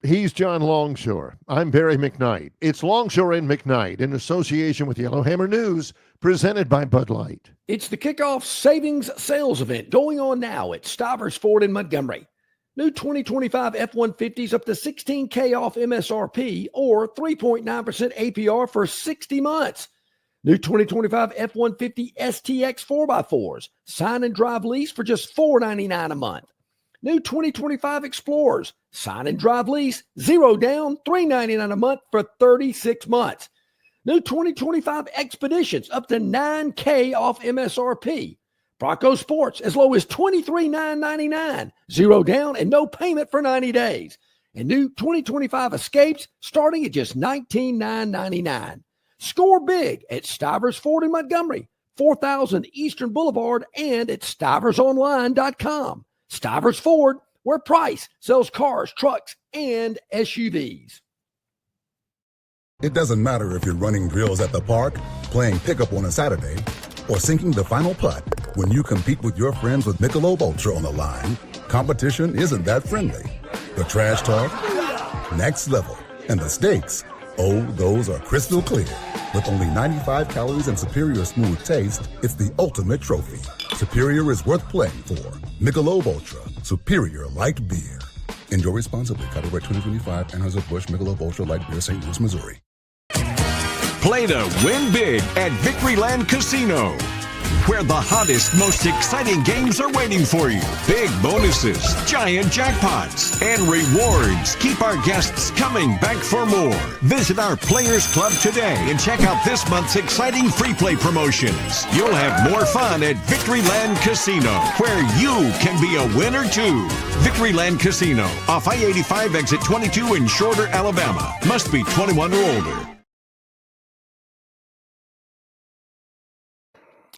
He's John Longshore. I'm Barry McKnight. It's Longshore and McKnight in association with Yellowhammer News, presented by Bud Light. It's the kickoff savings sales event going on now at Stivers Ford in Montgomery. New 2025 F-150s up to $16K off MSRP or 3.9% APR for 60 months. New 2025 F-150 STX 4x4s. Sign and drive lease for just $499 a month. New 2025 Explorers. Sign and drive lease, 0 down, $399 a month for 36 months. New 2025 Expeditions up to $9K off MSRP. Bronco Sports as low as $23,999, 0 down and no payment for 90 days. And new 2025 Escapes starting at just $19,999. Score big at Stivers Ford in Montgomery, 4000 Eastern Boulevard, and at stiversonline.com. Stivers Ford, where price sells cars, trucks, and SUVs. It doesn't matter if you're running drills at the park, playing pickup on a Saturday, or sinking the final putt. When you compete with your friends with Michelob Ultra on the line, competition isn't that friendly. The trash talk, next level, and the stakes, those are crystal clear. With only 95 calories and superior smooth taste, it's the ultimate trophy. Superior is worth playing for. Michelob Ultra, superior light beer. Enjoy responsibly. Copyright 2025, Anheuser-Busch Michelob Ultra Light Beer, St. Louis, Missouri. Play to win big at Victoryland Casino. where the hottest, most exciting games are waiting for you. Big bonuses, giant jackpots, and rewards keep our guests coming back for more. Visit our Players Club today and check out this month's exciting free play promotions. You'll have more fun at Victoryland Casino, where you can be a winner too. Victoryland Casino, off I-85 exit 22 in Shorter, Alabama. Must be 21 or older.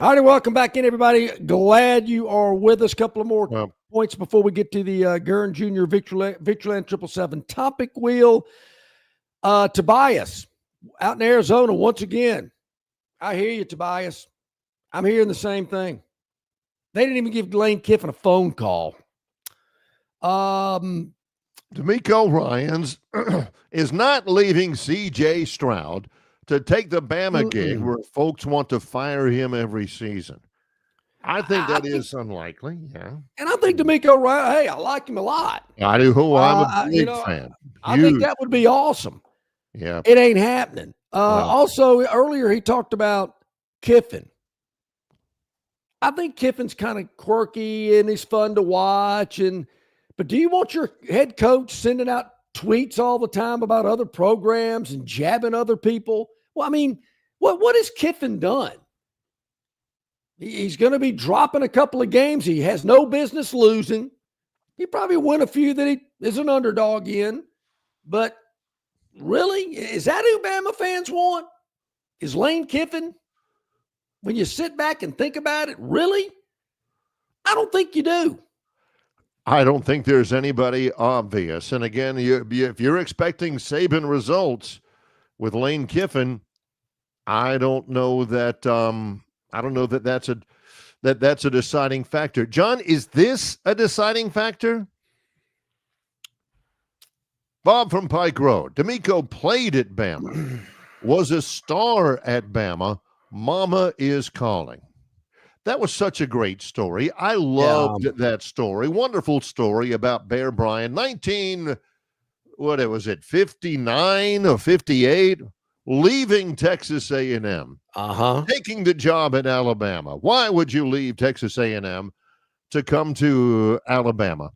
All right, welcome back in, everybody. Glad you are with us. A couple of more points before we get to the Gurn Jr. Victoryland 777 topic wheel. Tobias, out in Arizona once again. I hear you, Tobias. I'm hearing the same thing. They didn't even give Lane Kiffin a phone call. DeMeco Ryans is not leaving C.J. Stroud to take the Bama gig where folks want to fire him every season. I think that is unlikely, yeah. And I think DeMeco Ryan, hey, I like him a lot. I do. I'm a big fan. I think that would be awesome. Yeah. It ain't happening. Also, earlier he talked about Kiffin. I think Kiffin's kind of quirky and he's fun to watch. But do you want your head coach sending out tweets all the time about other programs and jabbing other people? Well, I mean, what has Kiffin done? He's going to be dropping a couple of games he has no business losing. He probably win a few that he is an underdog in. But really, is that who Bama fans want? Is Lane Kiffin? When you sit back and think about it, really? I don't think you do. I don't think there's anybody obvious. And again, if you're expecting Saban results with Lane Kiffin, I don't know that that's a deciding factor. John, is this a deciding factor? Bob from Pike Road. DeMeco played at Bama, was a star at Bama. Mama is calling. That was such a great story. I loved that story. Wonderful story about Bear Bryant. 59 or 58, leaving Texas A&M, taking the job at Alabama. Why would you leave Texas A&M to come to Alabama?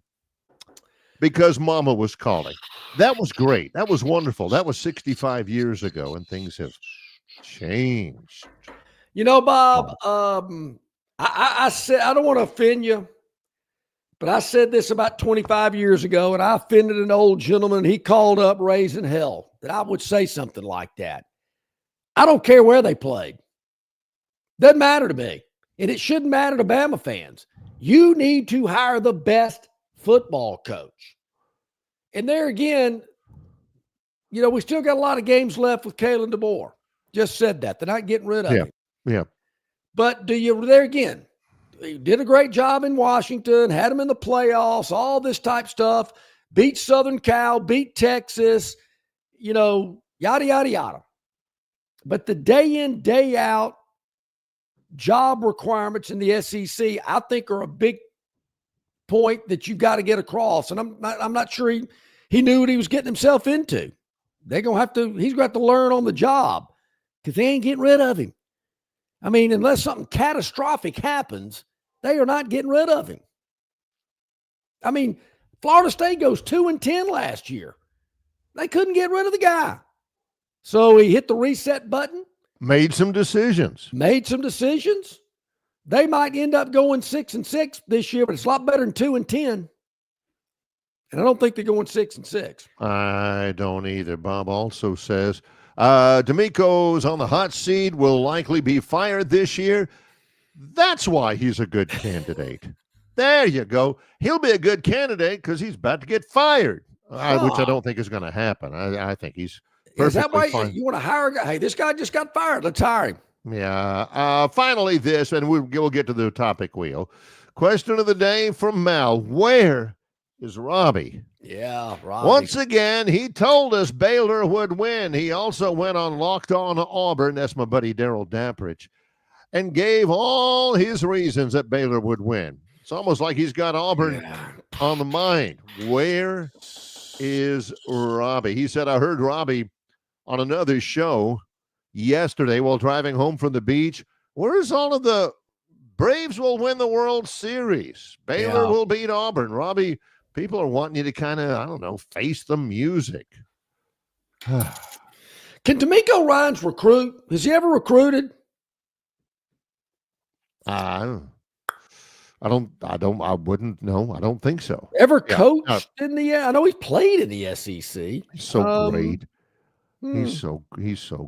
Because Mama was calling. That was great. That was wonderful. That was 65 years ago, and things have changed. You know, Bob, I said, I don't want to offend you, but I said this about 25 years ago, and I offended an old gentleman. He called up raising hell that I would say something like that. I don't care where they played. Doesn't matter to me. And it shouldn't matter to Bama fans. You need to hire the best football coach. And there again, you know, we still got a lot of games left with Kalen DeBoer. Just said that. They're not getting rid of him. Yeah. But there again, he did a great job in Washington, had him in the playoffs, all this type stuff, beat Southern Cal, beat Texas, you know, yada, yada, yada. But the day in, day out job requirements in the SEC, I think, are a big point that you've got to get across. And I'm not sure he knew what he was getting himself into. He's going to have to learn on the job because they ain't getting rid of him. I mean, unless something catastrophic happens, they are not getting rid of him. I mean, Florida State goes 2-10 last year. They couldn't get rid of the guy. So he hit the reset button. Made some decisions. They might end up going 6-6 this year, but it's a lot better than 2-10. And I don't think they're going 6-6. I don't either. Bob also says DeMeco's on the hot seat, will likely be fired this year. That's why he's a good candidate. There you go. He'll be a good candidate because he's about to get fired, which I don't think is going to happen. I think he's perfectly Is that why fine. you want to hire a guy? Hey, this guy just got fired. Let's hire him. Yeah. Finally, this, and we'll get to the topic wheel. Question of the day from Mal. Where is Robbie? Yeah, Robbie. Once again, he told us Baylor would win. He also went on Locked On Auburn. That's my buddy Daryl Dapprich, and gave all his reasons that Baylor would win. It's almost like he's got Auburn on the mind. Where is Robbie? He said, I heard Robbie on another show yesterday while driving home from the beach. Where's all of the Braves will win the World Series. Baylor will beat Auburn. Robbie, people are wanting you to kind of, I don't know, face the music. Can D'Amico Ryans recruit? Has he ever recruited? I wouldn't know. I don't think so. Ever coached in the? I know he's played in the SEC. He's so great. He's so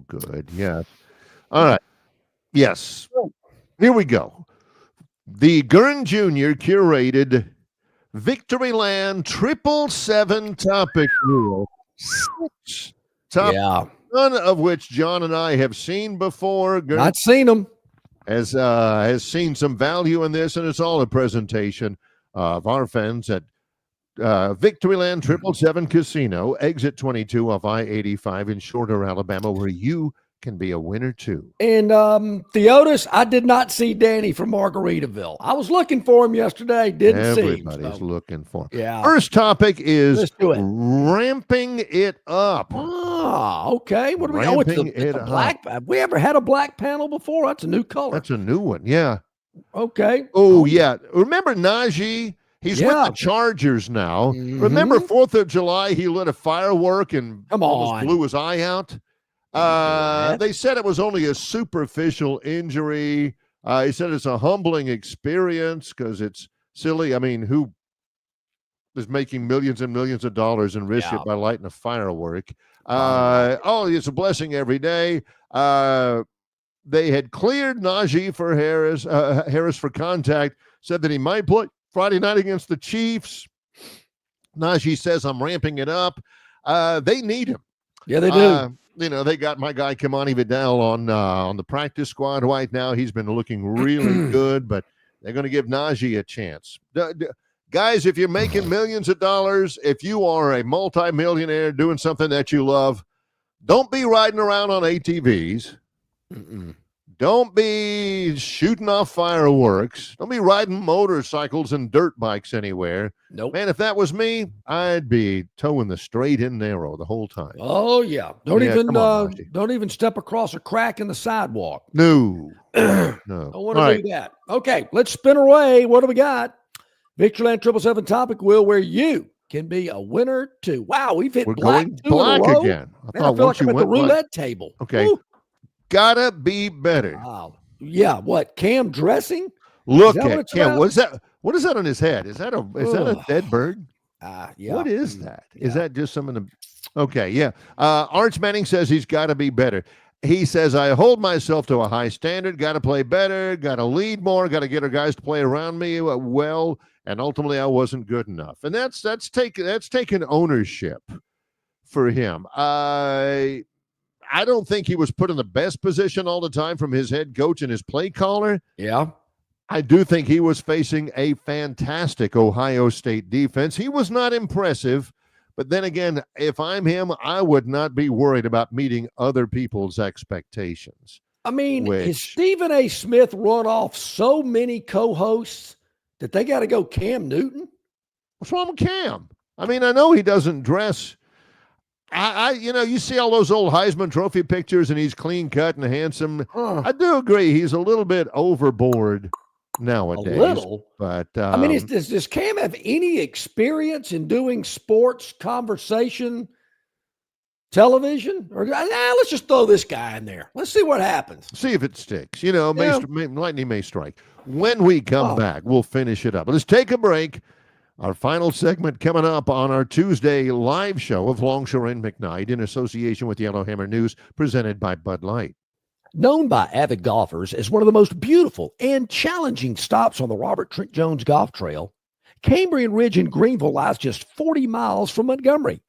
good. Yeah. All right. Yes. Here we go. The Gurn Jr. curated Victoryland 777 topic wheel. 6 topics, none of which John and I have seen before. Gurn Not seen them. has seen some value in this, and it's all a presentation of our friends at Victoryland 777 Casino, exit 22 off I-85 in Shorter, Alabama, where you can be a winner too. And Theotis, I did not see Danny from Margaritaville. I was looking for him yesterday. Didn't see him. Everybody's looking for him. Yeah. First topic is ramping it up. Ah, okay. What do we? Oh, it's a black. Have we ever had a black panel before? That's a new color. That's a new one. Yeah. Okay. Oh, yeah. Remember Najee? He's with the Chargers now. Remember 4th of July, he lit a firework and almost blew his eye out? They said it was only a superficial injury. He said it's a humbling experience because it's silly. I mean, who is making millions and millions of dollars and risk it by lighting a firework? It's a blessing every day. They had cleared Najee for Harris for contact, said that he might play Friday night against the Chiefs. Najee says, I'm ramping it up. They need him. Yeah, they do. They got my guy Kamani Vidal on the practice squad right now. He's been looking really good, but they're going to give Najee a chance. Guys, if you're making millions of dollars, if you are a multimillionaire doing something that you love, don't be riding around on ATVs. Don't be shooting off fireworks. Don't be riding motorcycles and dirt bikes anywhere. Nope. Man, if that was me, I'd be towing the straight and narrow the whole time. Oh yeah. Don't even step across a crack in the sidewalk. No. No. Don't want to do that. Okay, let's spin away. What do we got? Victoryland 777 topic wheel where you can be a winner too. Wow, we've hit black again. I feel like I'm at the roulette table. Okay. Woo. Gotta be better. Wow. Yeah. What? Cam dressing? Look at Cam. What is that on his head? Is that a dead bird? Yeah. What is that? Yeah. Is that just some of the? Okay. Yeah. Arch Manning says he's got to be better. He says, I hold myself to a high standard, got to play better, got to lead more, got to get our guys to play around me well, and ultimately I wasn't good enough. And that's taken ownership for him. I don't think he was put in the best position all the time from his head coach and his play caller. Yeah. I do think he was facing a fantastic Ohio State defense. He was not impressive, but then again, if I'm him, I would not be worried about meeting other people's expectations. I mean, has Stephen A. Smith run off so many co-hosts that they got to go Cam Newton? What's wrong with Cam? I mean, I know he doesn't dress. You see all those old Heisman Trophy pictures, and he's clean cut and handsome. I do agree he's a little bit overboard nowadays. A little, but I mean, does Cam have any experience in doing sports conversation television? Or let's just throw this guy in there. Let's see what happens. See if it sticks. Lightning may strike. When we come back, we'll finish it up. Let's take a break. Our final segment coming up on our Tuesday live show of Longshore and McKnight in association with Yellowhammer News, presented by Bud Light. Known by avid golfers as one of the most beautiful and challenging stops on the Robert Trent Jones Golf Trail, Cambrian Ridge in Greenville lies just 40 miles from Montgomery.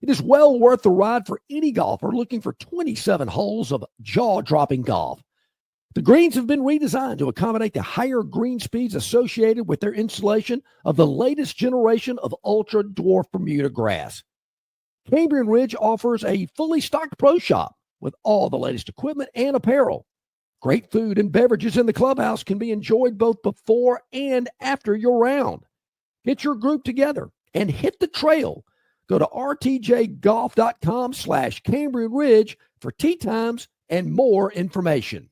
It is well worth the ride for any golfer looking for 27 holes of jaw-dropping golf. The greens have been redesigned to accommodate the higher green speeds associated with their installation of the latest generation of ultra dwarf Bermuda grass. Cambrian Ridge offers a fully stocked pro shop with all the latest equipment and apparel. Great food and beverages in the clubhouse can be enjoyed both before and after your round. Get your group together and hit the trail. Go to rtjgolf.com/Cambrian Ridge for tee times and more information.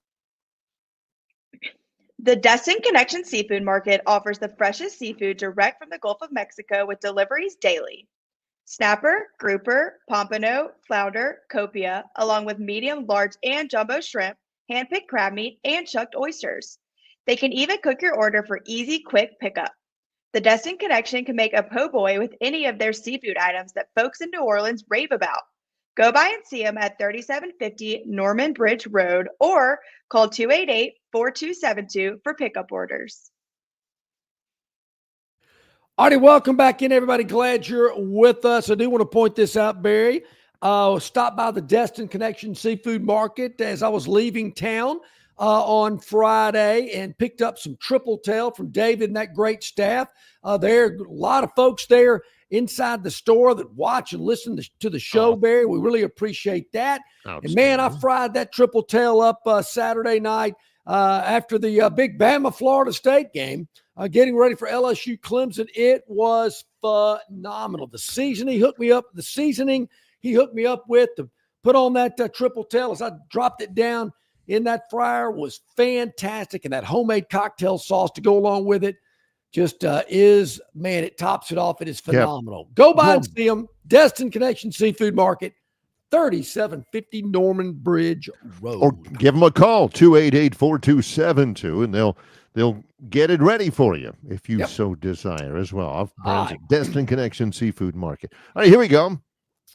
The Destin Connection Seafood Market offers the freshest seafood direct from the Gulf of Mexico with deliveries daily. Snapper, grouper, pompano, flounder, copia, along with medium, large, and jumbo shrimp, hand-picked crab meat, and chucked oysters. They can even cook your order for easy, quick pickup. The Destin Connection can make a po' boy with any of their seafood items that folks in New Orleans rave about. Go by and see them at 3750 Norman Bridge Road or call 288-4272 for pickup orders. Alrighty, welcome back in, everybody. Glad you're with us. I do want to point this out, Barry. Stop by the Destin Connection Seafood Market as I was leaving town on Friday and picked up some triple tail from David and that great staff. There are a lot of folks there inside the store that watch and listen to the show, Barry. We really appreciate that. And man, I fried that triple tail up Saturday night after the big Bama Florida State game, getting ready for LSU Clemson. It was phenomenal. The seasoning he hooked me up with to put on that triple tail as I dropped it down in that fryer was fantastic. And that homemade cocktail sauce to go along with it just it tops it off. It is phenomenal. Yep. Go by and see them. Destin Connection Seafood Market, 3750 Norman Bridge Road. Or give them a call, 288-4272, and they'll get it ready for you if you so desire as well. Destin Connection Seafood Market. All right, here we go.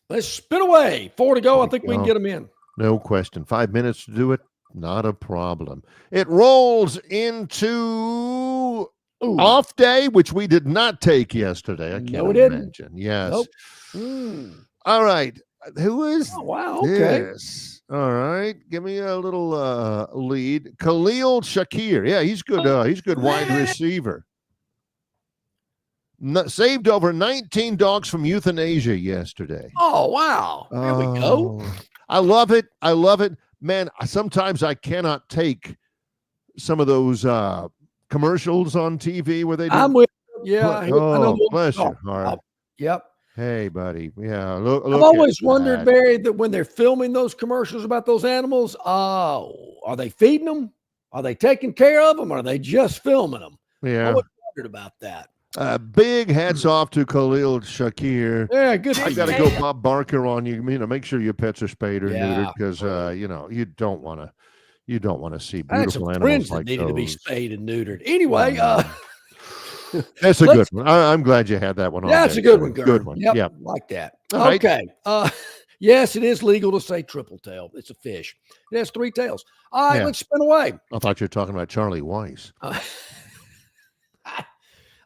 Let's spin away. 4 to go. I think we can get them in. No question. 5 minutes to do it. Not a problem. It rolls into off day, which we did not take yesterday. I can't imagine. Yes. Nope. All right. Who is this? All right. Give me a little lead. Khalil Shakir. Yeah, he's good. He's good wide receiver. Saved over 19 dogs from euthanasia yesterday. Oh, wow. There we go. I love it. I love it. Man, sometimes I cannot take some of those commercials on TV where they do. I'm with you. Yeah. I know bless your heart. Yep. Hey, buddy. Yeah. Look I've always wondered, Barry, that when they're filming those commercials about those animals, are they feeding them? Are they taking care of them? Or are they just filming them? Yeah. I always wondered about that. Big hats off to Khalil Shakir. Yeah, good. I got to go Bob Barker on you. Make sure your pets are spayed or neutered because you don't want to see beautiful animals like needed those. To be spayed and neutered. Anyway, that's a good one. I'm glad you had that one on. That's a good one. Good one. Yep, like that. All okay. Right. Yes, it is legal to say triple tail. It's a fish. It has 3 tails. All right, let's spin away. I thought you were talking about Charlie Weiss.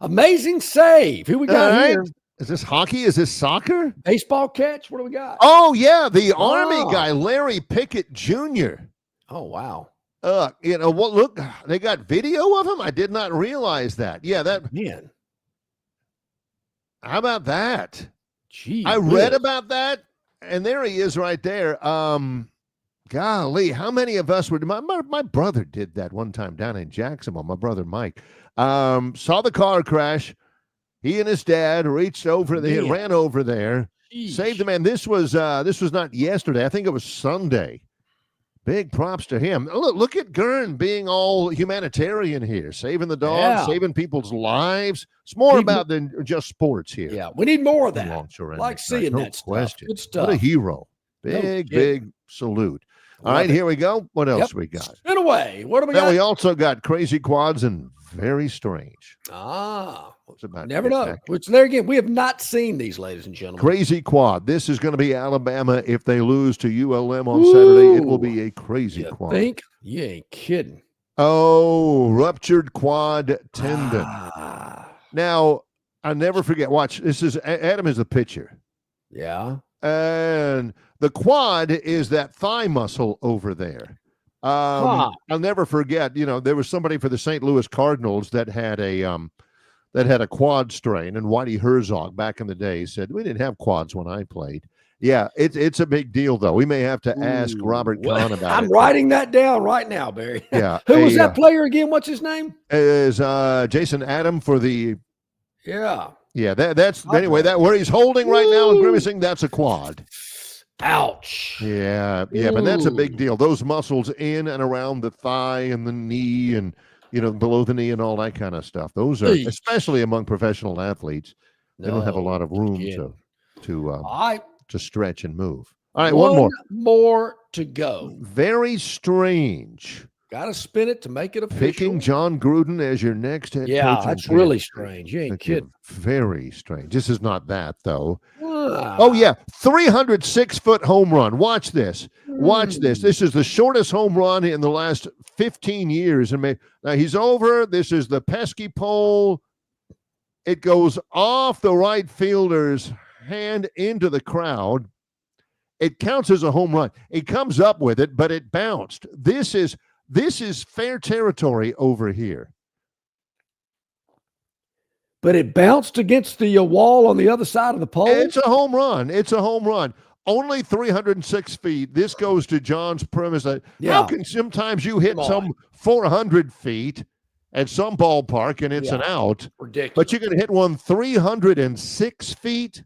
Amazing save. Who we got here? Is this hockey? Is this soccer? Baseball catch? What do we got? Oh, yeah. The Army guy, Larry Pickett Jr. Oh, wow. Look, they got video of him? I did not realize that. Yeah, that. Man. How about that? Gee, I read about that, and there he is right there. Golly, how many of us would my brother did that one time down in Jacksonville, my brother Mike. Saw the car crash. He and his dad reached over there, ran over there, saved the man. This was not yesterday. I think it was Sunday. Big props to him. Look at Gurn being all humanitarian here, saving the dogs, saving people's lives. It's more about than just sports here. Yeah, we need more of that. Longshore like seeing that question. Good stuff. What a hero. Big salute. All right, here we go. What else we got? Spin away. What do we got? Then we also got crazy quads and very strange. What's about never know. Which there again, we have not seen these, ladies and gentlemen. Crazy quad. This is going to be Alabama. If they lose to ULM on Saturday, it will be a crazy quad. Think? You ain't kidding. Oh, ruptured quad tendon. Now, I'll never forget. Watch. This is Adam is the pitcher. Yeah. And the quad is that thigh muscle over there. I'll never forget. There was somebody for the St. Louis Cardinals that had a quad strain, and Whitey Herzog back in the day said we didn't have quads when I played. Yeah, it's a big deal though. We may have to ask Robert Kahn about it. I'm writing that down right now, Barry. Yeah. Who was that player again? What's his name? Is Jason Adam for the. Yeah. Yeah. That's anyway. That where he's holding right now and grimacing. That's a quad. Ouch. Yeah, but that's a big deal. Those muscles in and around the thigh and the knee and below the knee and all that kind of stuff. Those are, especially among professional athletes, they don't have a lot of room to stretch and move. All right, one more to go. Very strange. Got to spin it to make it official. Picking John Gruden as your next head coach. Yeah, that's really strange. You ain't kidding. Very strange. This is not that, though. Oh, yeah. 306-foot home run. Watch this. Watch this. This is the shortest home run in the last 15 years. And now he's over. This is the pesky pole. It goes off the right fielder's hand into the crowd. It counts as a home run. He comes up with it, but it bounced. This is fair territory over here. But it bounced against the wall on the other side of the pole? It's a home run. It's a home run. Only 306 feet. This goes to John's premise. How can sometimes you hit some 400 feet at some ballpark and it's an out? Ridiculous. But you're going to hit one 306 feet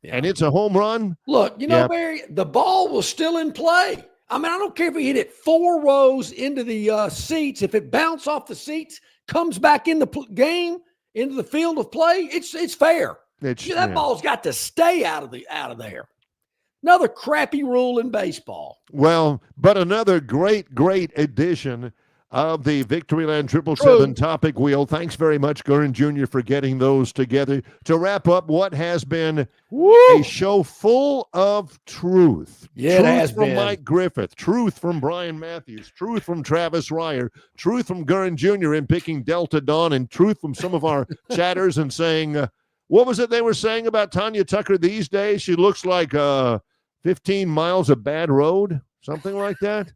and it's a home run? Look, Barry, the ball was still in play. I mean, I don't care if he hit it 4 rows into the seats. If it bounced off the seats, comes back in the game, into the field of play, it's fair. That ball's got to stay out of there. Another crappy rule in baseball. Well, but another great edition of the Victoryland 777 topic wheel. Thanks very much, Gurn Jr., for getting those together to wrap up what has been a show full of truth. Yeah, truth it has from been. Mike Griffith, truth from Brian Matthews, truth from Travis Ryer, truth from Gurn Jr. in picking Delta Dawn, and truth from some of our chatters and saying, what was it they were saying about Tanya Tucker these days? She looks like 15 miles of bad road, something like that.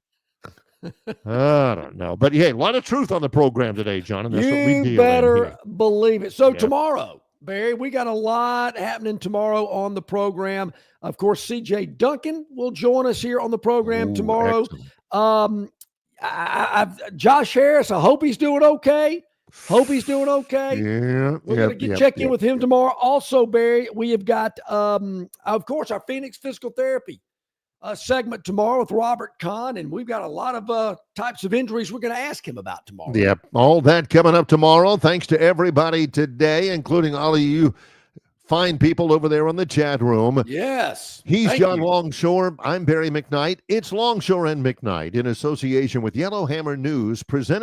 I don't know. But hey, a lot of truth on the program today, John. And that's what we You better believe it. So tomorrow, Barry, we got a lot happening tomorrow on the program. Of course, CJ Duncan will join us here on the program tomorrow. Josh Harris, I hope he's doing okay. Yeah. We're going to check in with him tomorrow. Also, Barry, we have got, of course, our Phoenix Physical Therapy segment tomorrow with Robert Kahn, and we've got a lot of types of injuries we're going to ask him about tomorrow. Yep, all that coming up tomorrow. Thanks to everybody today, including all of you fine people over there on the chat room. Yes. He's John Longshore. I'm Barry McKnight. It's Longshore and McKnight in association with Yellowhammer News, presented